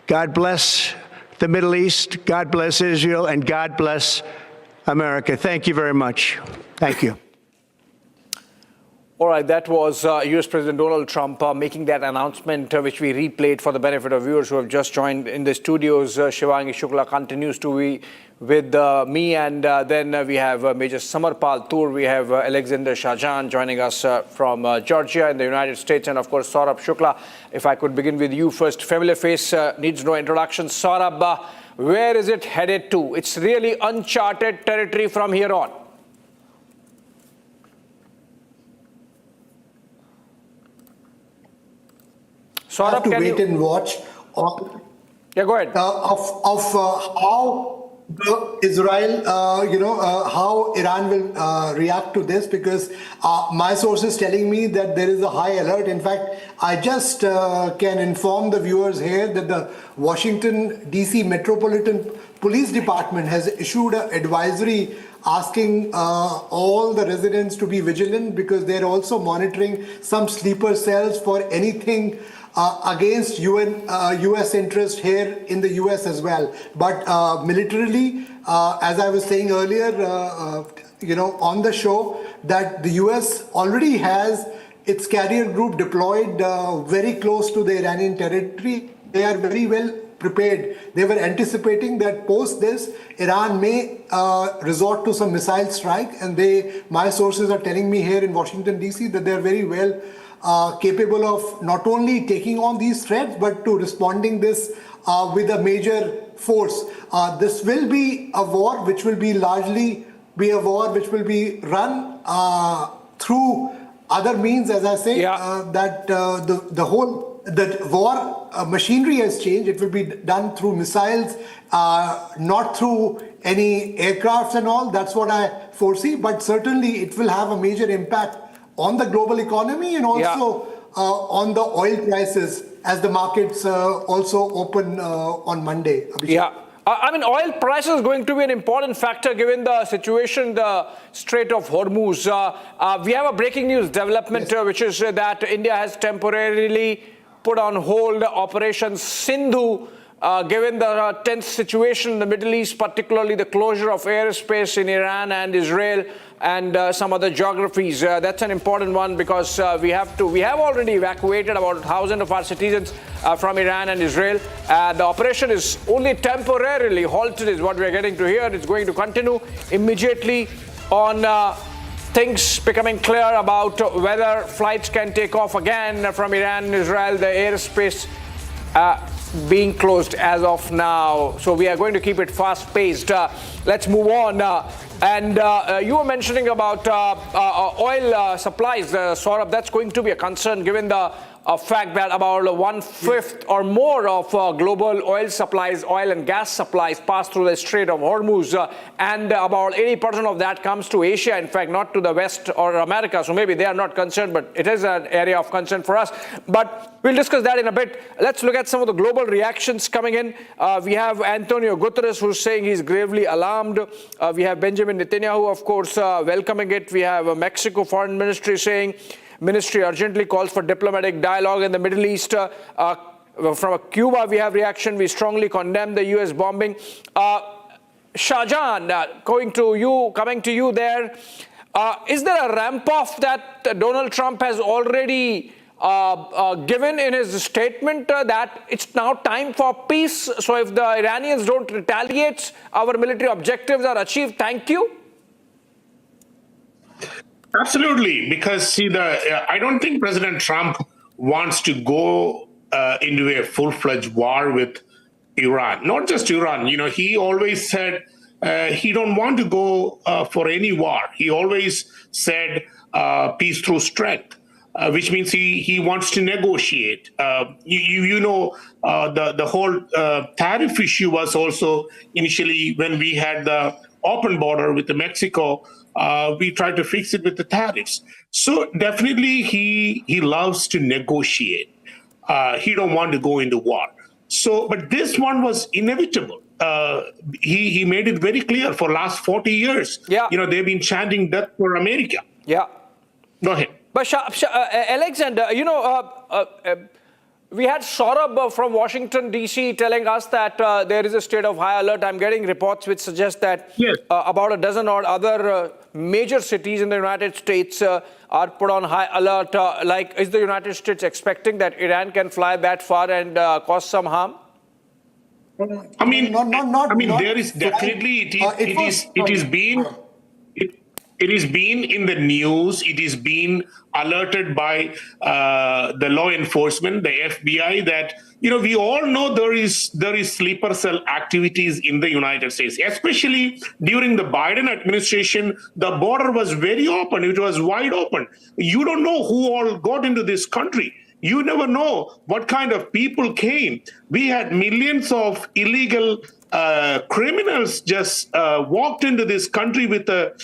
God bless the Middle East, God bless Israel, and God bless America. Thank you very much. Thank you. All right, that was U.S. President Donald Trump making that announcement, which we replayed for the benefit of viewers who have just joined in the studios. Shivangi Shukla continues to be with me, and then we have Major Samarpal Tur, we have Alexander Shahjahan joining us from Georgia in the United States, and of course Saurabh Shukla. If I could begin with you first, familiar face needs no introduction. Saurabh, where is it headed to? It's really uncharted territory from here on. Saurabh, have to wait and watch on, yeah, go ahead. Of how Israel, how Iran will react to this, because my source is telling me that there is a high alert. In fact, I just can inform the viewers here that the Washington D.C. Metropolitan Police Department has issued an advisory asking all the residents to be vigilant, because they're also monitoring some sleeper cells for anything against U.S. interest here in the U.S. as well. But militarily, as I was saying earlier, on the show, that the U.S. already has its carrier group deployed very close to the Iranian territory. They are very well prepared. They were anticipating that post this, Iran may resort to some missile strike, and my sources are telling me here in Washington, D.C. that they're very well capable of not only taking on these threats, but to responding this with a major force. This will be a war which will be largely run through other means, as I say, that the war machinery has changed. It will be done through missiles, not through any aircrafts and all. That's what I foresee. But certainly it will have a major impact on the global economy and also on the oil prices, as the markets also open on Monday. Abhishek. Yeah. I mean, oil prices is going to be an important factor given the situation, the Strait of Hormuz. We have a breaking news development, which is that India has temporarily put on hold Operation Sindhu, given the tense situation in the Middle East, particularly the closure of airspace in Iran and Israel and some other geographies. That's an important one, because we have already evacuated about 1,000 of our citizens from Iran and Israel. The operation is only temporarily halted, is what we're getting to hear. It's going to continue immediately on things becoming clear about whether flights can take off again from Iran and Israel. The airspace being closed as of now. So we are going to keep it fast-paced. Let's move on. You were mentioning about oil supplies, Saurabh. That's going to be a concern given the fact that about 1/5 or more of global oil supplies, oil and gas supplies, pass through the Strait of Hormuz, and about 80% of that comes to Asia, in fact, not to the West or America. So maybe they are not concerned, but it is an area of concern for us. But we'll discuss that in a bit. Let's look at some of the global reactions coming in. We have Antonio Guterres, who's saying he's gravely alarmed. We have Benjamin Netanyahu, of course, welcoming it. We have Mexico Foreign Ministry saying, Ministry urgently calls for diplomatic dialogue in the Middle East. From Cuba, we have reaction. We strongly condemn the U.S. bombing. Shahjahan, coming to you there. Is there a ramp off that Donald Trump has already given in his statement that it's now time for peace? So if the Iranians don't retaliate, our military objectives are achieved. Thank you. Absolutely, because I don't think President Trump wants to go into a full-fledged war with Iran. Not just Iran. He always said he don't want to go for any war. He always said peace through strength, which means he wants to negotiate. The whole tariff issue was also initially when we had the open border with Mexico. We tried to fix it with the tariffs. So definitely he loves to negotiate. He don't want to go into war. So, but this one was inevitable. He made it very clear for last 40 years. Yeah. They've been chanting death for America. Yeah. Go ahead. But Alexander, We had Saurabh from Washington, D.C. telling us that there is a state of high alert. I'm getting reports which suggest that about a dozen or other major cities in the United States are put on high alert. Is the United States expecting that Iran can fly that far and cause some harm? I mean, there is definitely, it is been in the news. It is been alerted by the law enforcement, the FBI, that we all know there is sleeper cell activities in the United States, especially during the Biden administration. The border was very open; it was wide open. You don't know who all got into this country. You never know what kind of people came. We had millions of illegal criminals just walked into this country with a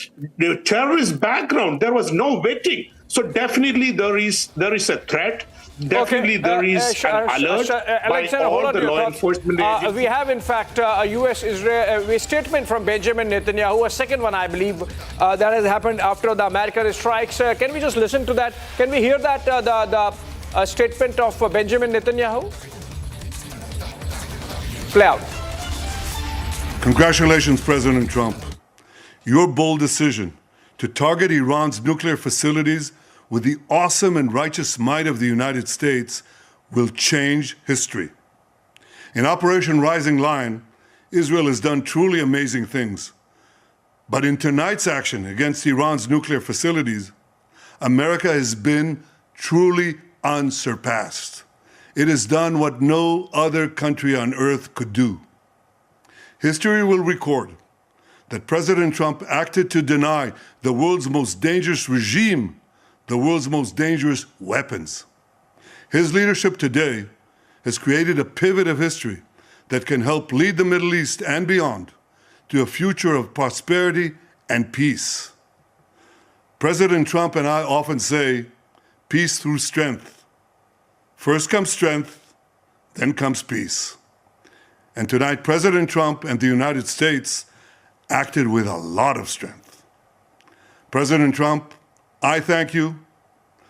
terrorist background. There was no vetting. So definitely there is a threat. Definitely there is an alert by all the law enforcement agencies. We have, in fact, a U.S.-Israel statement from Benjamin Netanyahu, a second one, I believe, that has happened after the American strikes. Can we just listen to that? Can we hear that, the statement of Benjamin Netanyahu? Play out. Congratulations, President Trump. Your bold decision to target Iran's nuclear facilities with the awesome and righteous might of the United States will change history. In Operation Rising Lion, Israel has done truly amazing things. But in tonight's action against Iran's nuclear facilities, America has been truly unsurpassed. It has done what no other country on earth could do. History will record that President Trump acted to deny the world's most dangerous regime the world's most dangerous weapons. His leadership today has created a pivot of history that can help lead the Middle East and beyond to a future of prosperity and peace. President Trump and I often say, peace through strength. First comes strength, then comes peace. And tonight, President Trump and the United States acted with a lot of strength. President Trump, I thank you.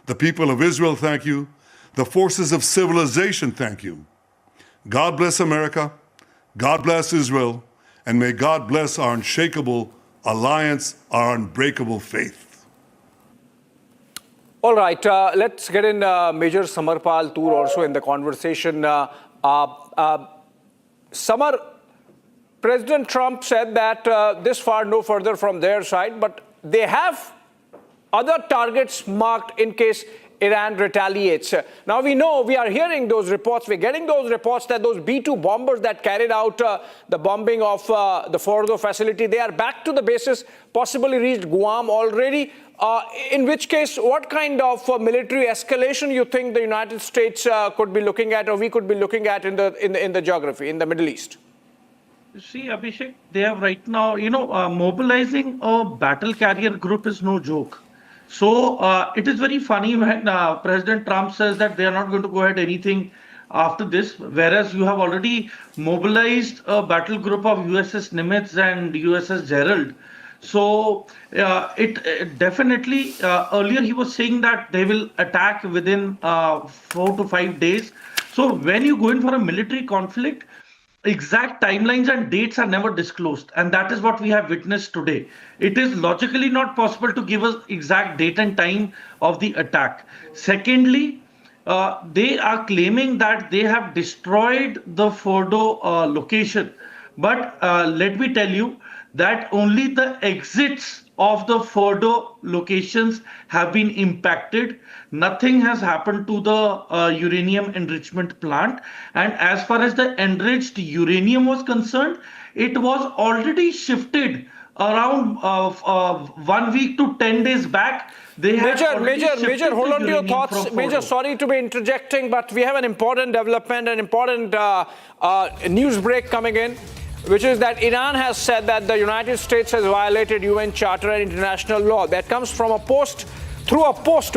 The people of Israel thank you. The forces of civilization thank you. God bless America. God bless Israel. And may God bless our unshakable alliance, our unbreakable faith. All right, let's get in Major Samarpal Tour also in the conversation. Samar, President Trump said that this far no further from their side, but they have other targets marked in case Iran retaliates. Now we know, we are hearing those reports, we're getting those reports that those B-2 bombers that carried out the bombing of the Fordo facility, they are back to the bases, possibly reached Guam already. In which case, what kind of military escalation you think the United States could be looking at, or we could be looking at in the geography, in the Middle East? See, Abhishek, they have right now, mobilizing a battle carrier group is no joke. So it is very funny when President Trump says that they are not going to go ahead anything after this, whereas you have already mobilized a battle group of USS Nimitz and USS Gerald. So it definitely, earlier he was saying that they will attack within 4 to 5 days. So when you go in for a military conflict, exact timelines and dates are never disclosed, and that is what we have witnessed today. It is logically not possible to give us exact date and time of the attack. Secondly, they are claiming that they have destroyed the Fordo location, but let me tell you that only the exits of the Fordo locations have been impacted. Nothing has happened to the uranium enrichment plant. And as far as the enriched uranium was concerned, it was already shifted around 1 week to 10 days back. Major, hold on to your thoughts. Major, sorry to be interjecting, but we have an important development, an important news break coming in, which is that Iran has said that the United States has violated UN Charter and international law. That comes from a post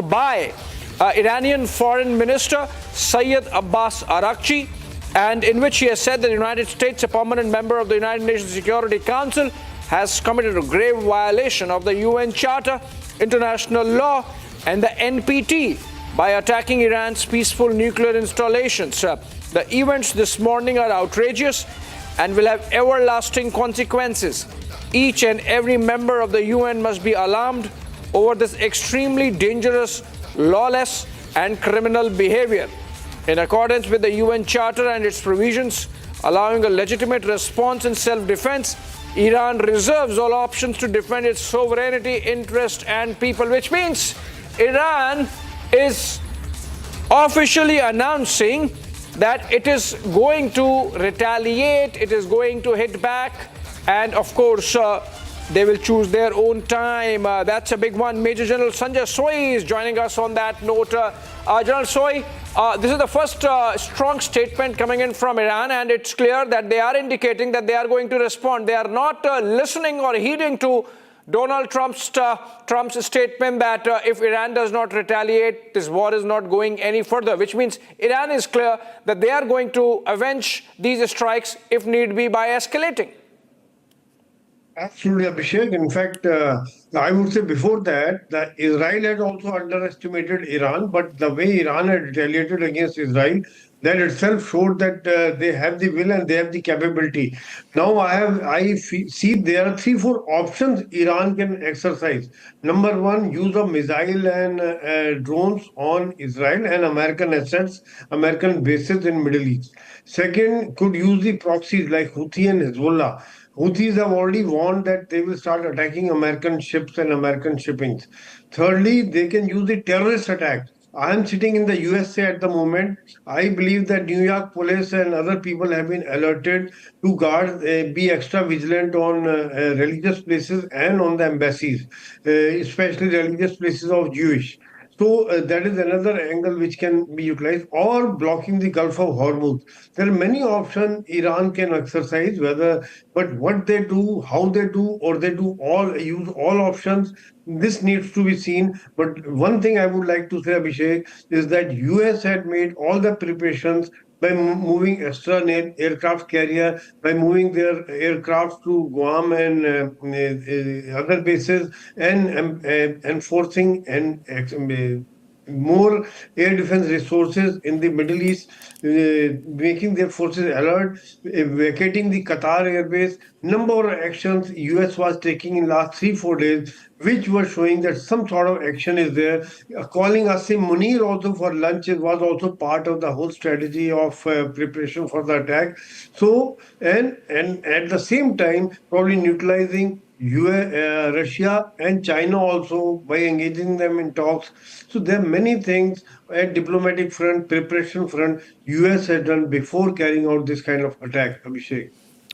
by Iranian Foreign Minister Sayyid Abbas Araghchi, and in which he has said that the United States, a permanent member of the United Nations Security Council, has committed a grave violation of the UN Charter, international law, and the NPT by attacking Iran's peaceful nuclear installations. The events this morning are outrageous and will have everlasting consequences. Each and every member of the UN must be alarmed over this extremely dangerous, lawless, and criminal behavior. In accordance with the UN Charter and its provisions, allowing a legitimate response in self-defense, Iran reserves all options to defend its sovereignty, interest, and people, which means Iran is officially announcing that it is going to retaliate, it is going to hit back, and of course, they will choose their own time. That's a big one. Major General Sanjay Soy is joining us on that note. General Soy, this is the first strong statement coming in from Iran, and it's clear that they are indicating that they are going to respond. They are not listening or heeding to Donald Trump's statement that if Iran does not retaliate, this war is not going any further, which means Iran is clear that they are going to avenge these strikes if need be by escalating. Absolutely, Abhishek. In fact, I would say before that, Israel had also underestimated Iran, but the way Iran had retaliated against Israel, that itself showed that they have the will and they have the capability. Now, I see there are 3-4 options Iran can exercise. Number one, use of missile and drones on Israel and American assets, American bases in Middle East. Second, could use the proxies like Houthi and Hezbollah. Houthis have already warned that they will start attacking American ships and American shippings. Thirdly, they can use the terrorist attack. I am sitting in the USA at the moment. I believe that New York police and other people have been alerted to guard, be extra vigilant on religious places and on the embassies, especially religious places of Jewish. So that is another angle which can be utilized, or blocking the Gulf of Hormuz. There are many options Iran can exercise, but what they do, how they do, or they do use all options, this needs to be seen. But one thing I would like to say, Abhishek, is that US had made all the preparations by moving extra aircraft carrier, by moving their aircraft to Guam and other bases, and enforcing and more air defense resources in the Middle East, making their forces alert, vacating the Qatar airbase. Number of actions US was taking in last 3-4 days, which were showing that some sort of action is there. Calling Asim Munir also for lunch was also part of the whole strategy of preparation for the attack. So, and at the same time, probably neutralizing Russia and China also by engaging them in talks. So there are many things at diplomatic front, preparation front, US has done before carrying out this kind of attack, Abhishek.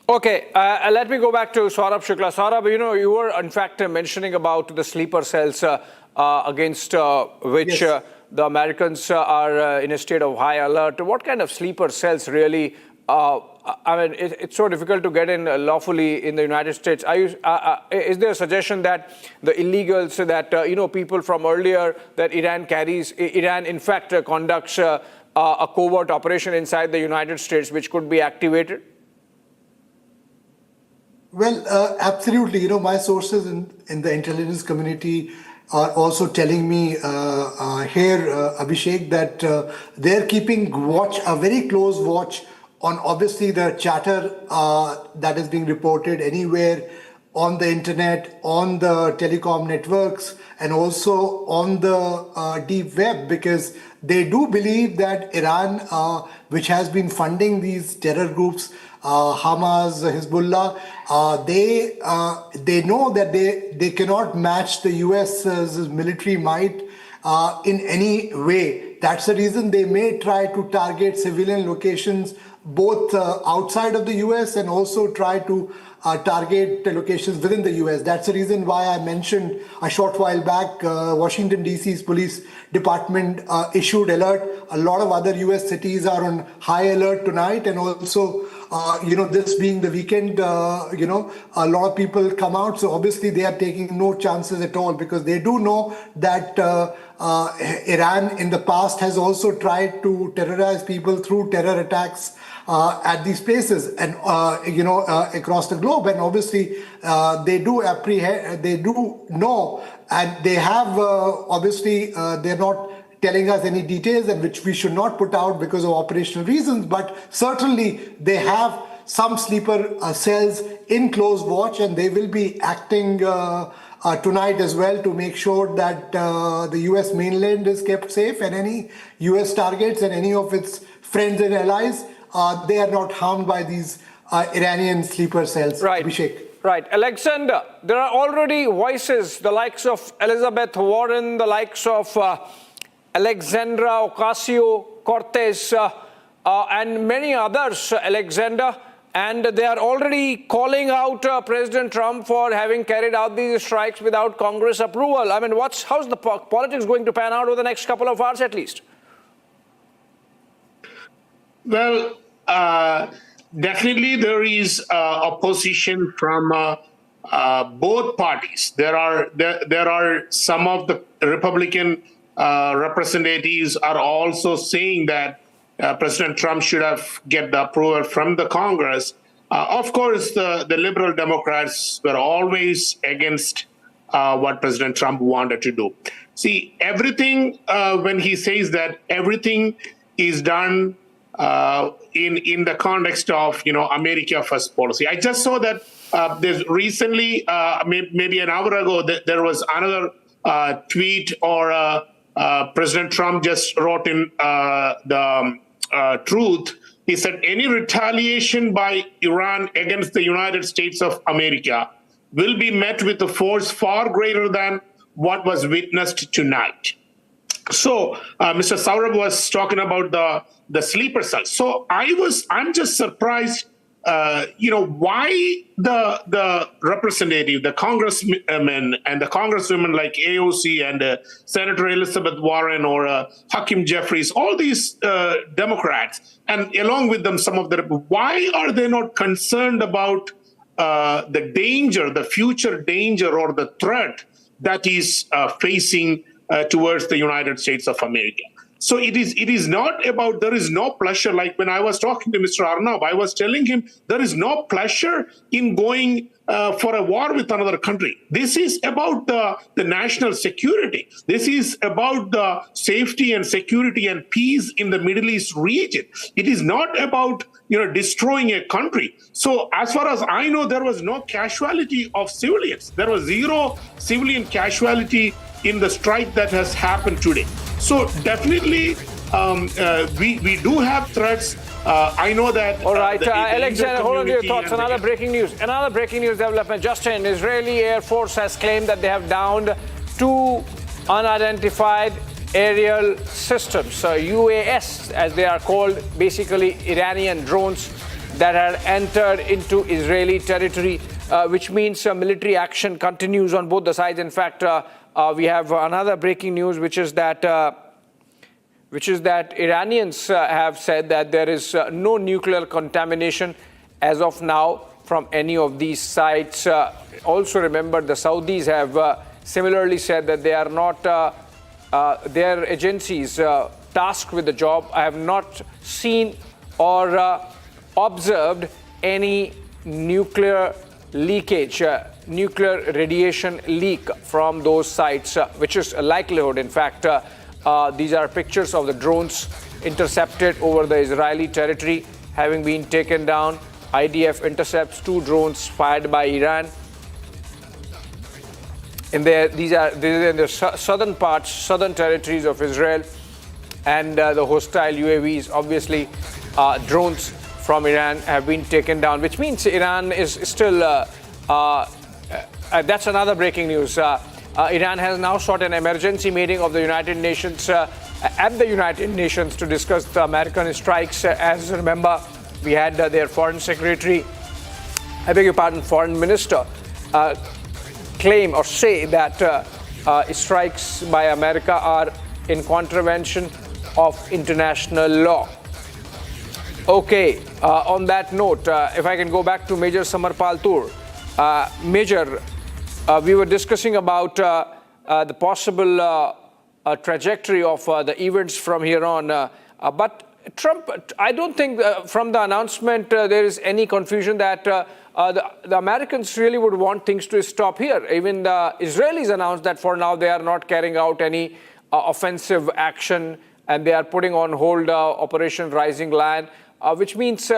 Okay, let me go back to Saurabh Shukla. Saurabh, you were in fact mentioning about the sleeper cells against which the Americans are in a state of high alert. What kind of sleeper cells really? I mean, it's so difficult to get in lawfully in the United States. Is there a suggestion that the illegals, that people from earlier that Iran in fact conducts a covert operation inside the United States, which could be activated? Well, absolutely. My sources in the intelligence community are also telling me here, Abhishek, that they're keeping a very close watch on obviously the chatter that is being reported anywhere on the internet, on the telecom networks, and also on the deep web, because they do believe that Iran, which has been funding these terror groups, Hamas, Hezbollah, they know that they cannot match the US's military might in any way. That's the reason they may try to target civilian locations both outside of the US and also try to target locations within the US. That's the reason why I mentioned a short while back, Washington DC's police department issued alert. A lot of other US cities are on high alert tonight, and also this being the weekend, a lot of people come out. So obviously they are taking no chances at all, because they do know that Iran in the past has also tried to terrorize people through terror attacks at these places and across the globe. And obviously they do know, and they have obviously they're not telling us any details, and which we should not put out because of operational reasons, but certainly they have some sleeper cells in close watch, and they will be acting tonight as well to make sure that the US mainland is kept safe, and any US targets and any of its friends and allies, they are not harmed by these Iranian sleeper cells. Right. Abhishek. Right. Alexander, there are already voices, the likes of Elizabeth Warren, the likes of Alexandra Ocasio-Cortez, and many others, Alexander, and they are already calling out President Trump for having carried out these strikes without Congress approval. I mean, how's the politics going to pan out over the next couple of hours at least? Well, definitely there is opposition from both parties. There are some of the Republican representatives are also saying that President Trump should have get the approval from the Congress. Of course, the liberal Democrats were always against what President Trump wanted to do. See, everything, when he says that everything is done in the context of, America First policy. I just saw that there's recently, maybe an hour ago, there was another tweet or President Trump just wrote in the Truth. He said, any retaliation by Iran against the United States of America will be met with a force far greater than what was witnessed tonight. So Mr. Saurabh was talking about the sleeper cells. So I'm just surprised, why the representative, the congressmen and the congresswomen like AOC and Senator Elizabeth Warren or Hakeem Jeffries, all these Democrats, and along with them some of the, why are they not concerned about the danger, the future danger or the threat that is facing towards the United States of America? So it is not about, there is no pleasure. Like when I was talking to Mr. Arnab, I was telling him there is no pleasure in going for a war with another country. This is about the national security. This is about the safety and security and peace in the Middle East region. It is not about destroying a country. So as far as I know, there was no casualty of civilians. There was zero civilian casualty in the strike that has happened today. So definitely, we do have threats. I know that. All right, Alexander, hold on to your thoughts. Another breaking news development. Justin, Israeli Air Force has claimed that they have downed 2 unidentified aerial systems, UAS, as they are called, basically Iranian drones that had entered into Israeli territory, which means military action continues on both the sides. In fact, we have another breaking news, which is that Iranians have said that there is no nuclear contamination as of now from any of these sites. Also remember, the Saudis have similarly said that they are not, their agencies tasked with the job have not seen or observed any nuclear leakage, nuclear radiation leak from those sites, which is a likelihood. In fact, these are pictures of the drones intercepted over the Israeli territory having been taken down. IDF intercepts 2 drones fired by Iran. These are in the southern parts, southern territories of Israel, and the hostile UAVs, obviously, drones from Iran have been taken down, which means Iran is still, that's another breaking news. Iran has now sought an emergency meeting of the United Nations, at the United Nations, to discuss the American strikes. As remember, we had their foreign secretary, foreign minister, claim or say that strikes by America are in contravention of international law. Okay, on that note, if I can go back to Major Samarpal Tur. Major, we were discussing about the possible trajectory of the events from here on. But Trump, I don't think from the announcement there is any confusion that the Americans really would want things to stop here. Even the Israelis announced that for now they are not carrying out any offensive action, and they are putting on hold Operation Rising Lion, which means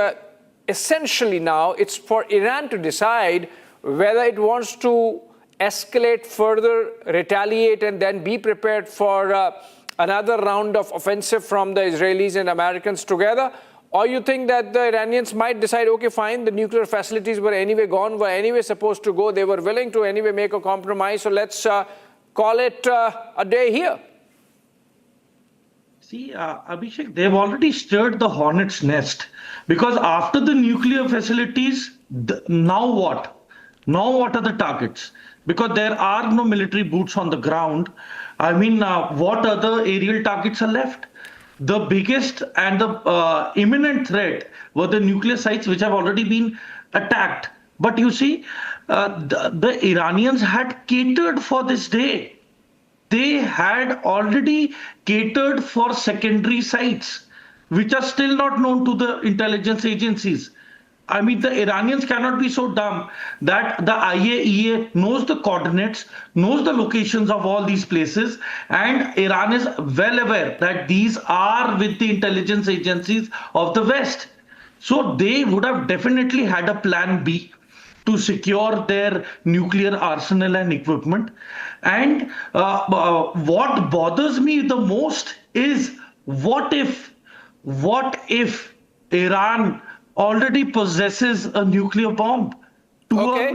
essentially now it's for Iran to decide whether it wants to escalate further, retaliate, and then be prepared for another round of offensive from the Israelis and Americans together. Or you think that the Iranians might decide, okay, fine, the nuclear facilities were anyway gone, were anyway supposed to go, they were willing to anyway make a compromise, so let's call it a day here. See, Abhishek, they've already stirred the hornet's nest, because after the nuclear facilities, now what? Now what are the targets? Because there are no military boots on the ground. I mean, what other aerial targets are left? The biggest and the imminent threat were the nuclear sites which have already been attacked. But you see, the Iranians had catered for this day. They had already catered for secondary sites, which are still not known to the intelligence agencies. I mean, the Iranians cannot be so dumb that the IAEA knows the coordinates, knows the locations of all these places, and Iran is well aware that these are with the intelligence agencies of the West. So they would have definitely had a plan B to secure their nuclear arsenal and equipment. And what bothers me the most is what if Iran already possesses a nuclear bomb to a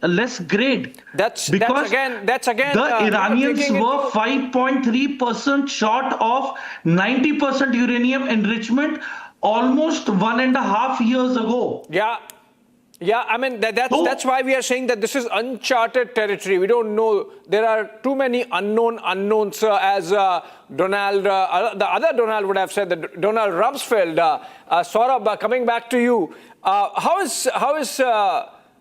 less grade. That's again. The Iranians were 5.3% short of 90% uranium enrichment almost 1.5 years ago. Yeah, I mean, that's why we are saying that this is uncharted territory. We don't know. There are too many unknowns, as Donald, the other Donald would have said, that Donald Rumsfeld. Saurabh, coming back to you, how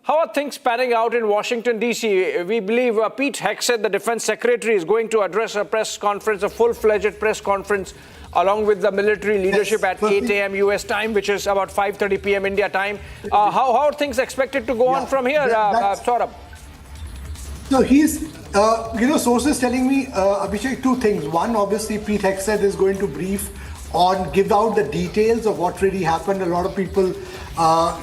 are things panning out in Washington, D.C.? We believe Pete Hegseth, the defense secretary, is going to address a press conference, a full-fledged press conference, along with the military leadership at 8 a.m. U.S. time, which is about 5:30 p.m. India time. How are things expected to go on from here, Saurabh? So he's, sources telling me, Abhishek, two things. One, obviously, Pete Hegseth is going to give out the details of what really happened. A lot of people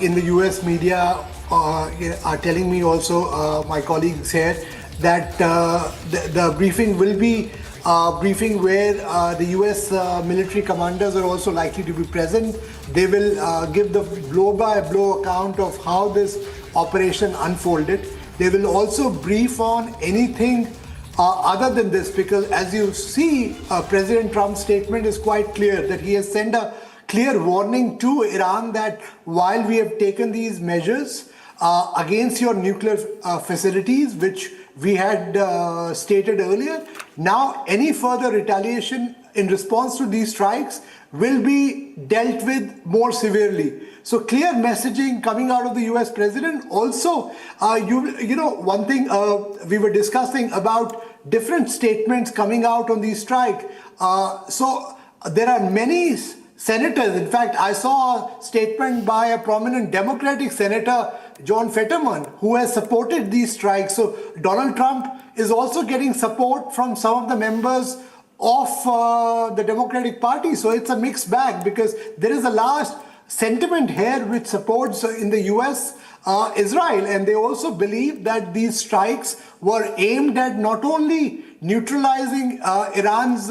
in the U.S. media are telling me also, my colleagues here, that the briefing will be briefing where the US military commanders are also likely to be present. They will give the blow-by-blow account of how this operation unfolded. They will also brief on anything other than this, because as you see, President Trump's statement is quite clear that he has sent a clear warning to Iran that while we have taken these measures against your nuclear facilities, which we had stated earlier, now any further retaliation in response to these strikes will be dealt with more severely. So clear messaging coming out of the US president. Also, one thing we were discussing about different statements coming out on these strike. So there are many senators. In fact, I saw a statement by a prominent Democratic senator, John Fetterman, who has supported these strikes. So Donald Trump is also getting support from some of the members of the Democratic Party. So it's a mixed bag, because there is a large sentiment here which supports in the US Israel, and they also believe that these strikes were aimed at not only neutralizing Iran's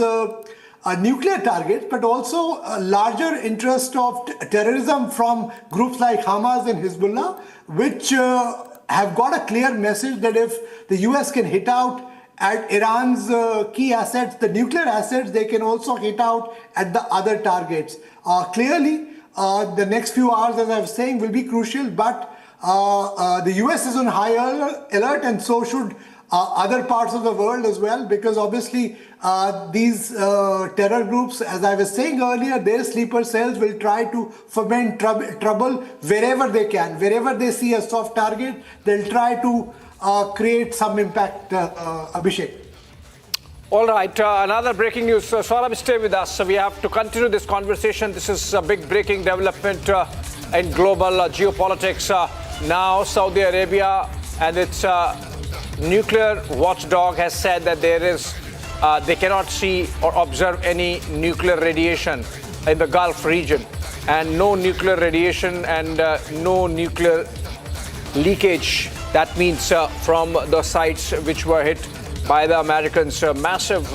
nuclear targets, but also a larger interest of terrorism from groups like Hamas and Hezbollah, which have got a clear message that if the US can hit out at Iran's key assets, the nuclear assets, they can also hit out at the other targets. Clearly, the next few hours, as I was saying, will be crucial, but the US is on high alert, and so should other parts of the world as well, because obviously these terror groups, as I was saying earlier, their sleeper cells will try to foment trouble wherever they can. Wherever they see a soft target, they'll try to create some impact, Abhishek. All right, another breaking news. Saurabh, stay with us. We have to continue this conversation. This is a big breaking development in global geopolitics. Now, Saudi Arabia and its nuclear watchdog has said that there is they cannot see or observe any nuclear radiation in the Gulf region, and no nuclear radiation and no nuclear leakage. That means from the sites which were hit by the Americans, massive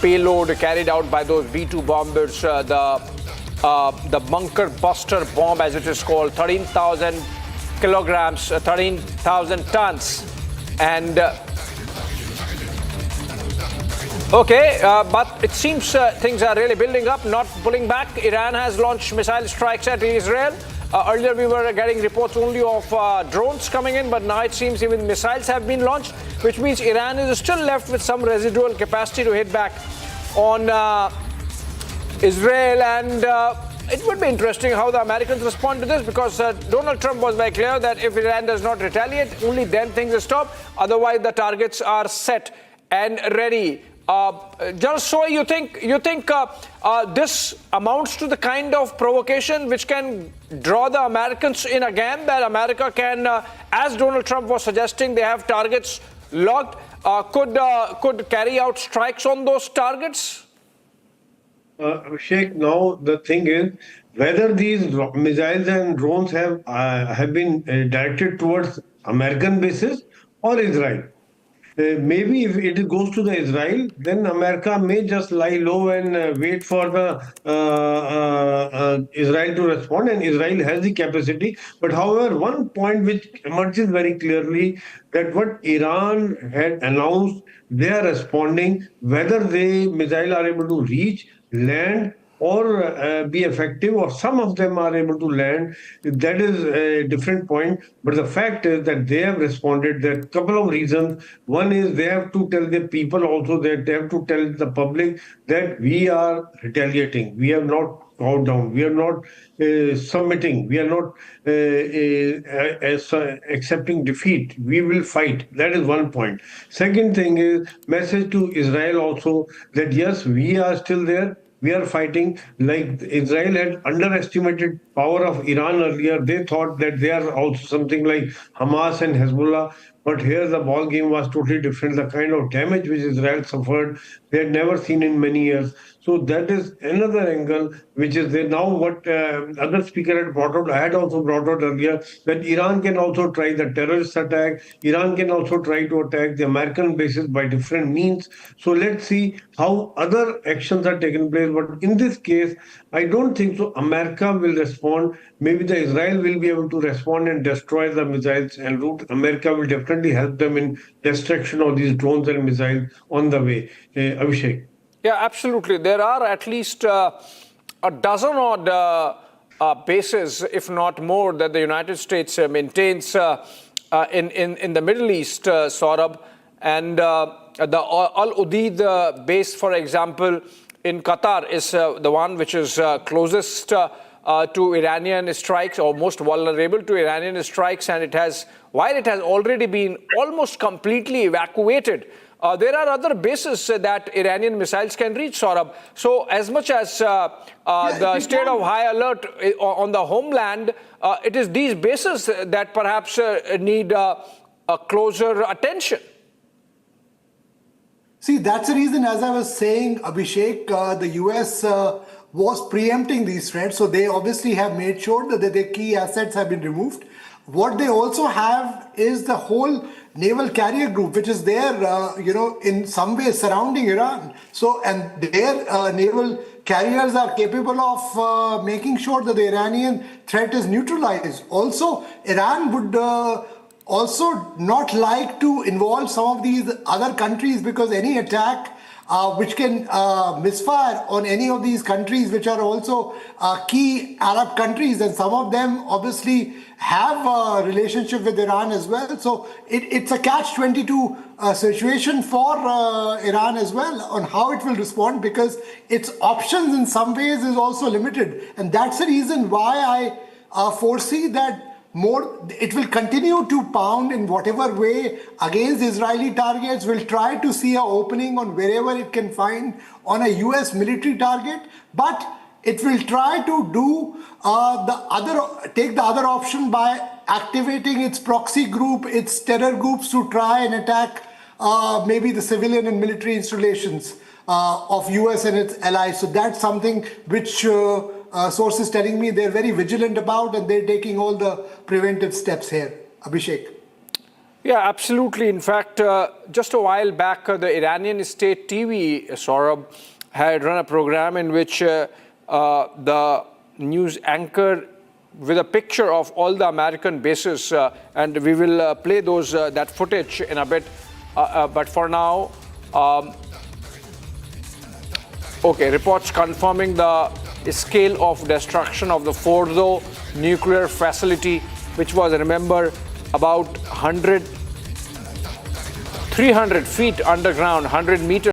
payload carried out by those B-2 bombers, the bunker buster bomb, as it is called, 13,000 kilograms, 13,000 tons, and but it seems things are really building up, not pulling back. Iran has launched missile strikes at Israel. Earlier we were getting reports only of drones coming in, but now it seems even missiles have been launched, which means Iran is still left with some residual capacity to hit back on Israel. And it would be interesting how the Americans respond to this, because Donald Trump was very clear that if Iran does not retaliate, only then things will stop. Otherwise, the targets are set and ready. Just so you think this amounts to the kind of provocation which can draw the Americans in again, that America can, as Donald Trump was suggesting, they have targets locked, could carry out strikes on those targets? Sheikh, now the thing is, whether these missiles and drones have been directed towards American bases or Israel. Maybe if it goes to the Israel, then America may just lie low and wait for the Israel to respond, and Israel has the capacity. But however, one point which emerges very clearly, that what Iran had announced, they are responding, whether the missile are able to reach, land, or be effective, or some of them are able to land, that is a different point. But the fact is that they have responded. There are a couple of reasons. One is they have to tell the people also, that they have to tell the public that we are retaliating. We have not bowed down. We are not submitting. We are not accepting defeat. We will fight. That is one point. Second thing is message to Israel also, that yes, we are still there. We are fighting. Like Israel had underestimated power of Iran earlier. They thought that they are also something like Hamas and Hezbollah. But here the ball game was totally different. The kind of damage which Israel suffered, they had never seen in many years. So that is another angle which is there. Now what other speaker had brought out, I had also brought out earlier, that Iran can also try the terrorist attack. Iran can also try to attack the American bases by different means. So let's see how other actions are taken place. But in this case, I don't think so America will respond. Maybe the Israel will be able to respond and destroy the missiles en route. America will definitely help them in destruction of these drones and missiles on the way. Abhishek. Yeah, absolutely. There are at least a dozen odd bases, if not more, that the United States maintains in the Middle East, Saurabh. And the Al Udeid base, for example, in Qatar is the one which is closest to Iranian strikes, or most vulnerable to Iranian strikes. And while it has already been almost completely evacuated, there are other bases that Iranian missiles can reach, Saurabh. So as much as the state of high alert on the homeland, it is these bases that perhaps need a closer attention. See, that's the reason, as I was saying, Abhishek, the US was preempting these threats. So they obviously have made sure that their key assets have been removed. What they also have is the whole naval carrier group, which is there, in some way surrounding Iran. So, and their naval carriers are capable of making sure that the Iranian threat is neutralized. Also, Iran would also not like to involve some of these other countries, because any attack which can misfire on any of these countries, which are also key Arab countries, and some of them obviously have a relationship with Iran as well. So it's a catch-22 situation for Iran as well on how it will respond, because its options in some ways is also limited. And that's the reason why I foresee that it will continue to pound in whatever way against Israeli targets, will try to see an opening on wherever it can find on a US military target, but it will try to do take the other option by activating its proxy group, its terror groups, to try and attack maybe the civilian and military installations of US and its allies. So that's something which sources telling me they're very vigilant about, and they're taking all the preventive steps here. Abhishek. Yeah, absolutely. In fact, just a while back, the Iranian state TV, Saurabh, had run a program in which the news anchor with a picture of all the American bases, and we will play that footage in a bit. But for now, okay, reports confirming the scale of destruction of the Fordo nuclear facility, which was, remember, about 300 feet underground, 100 meters.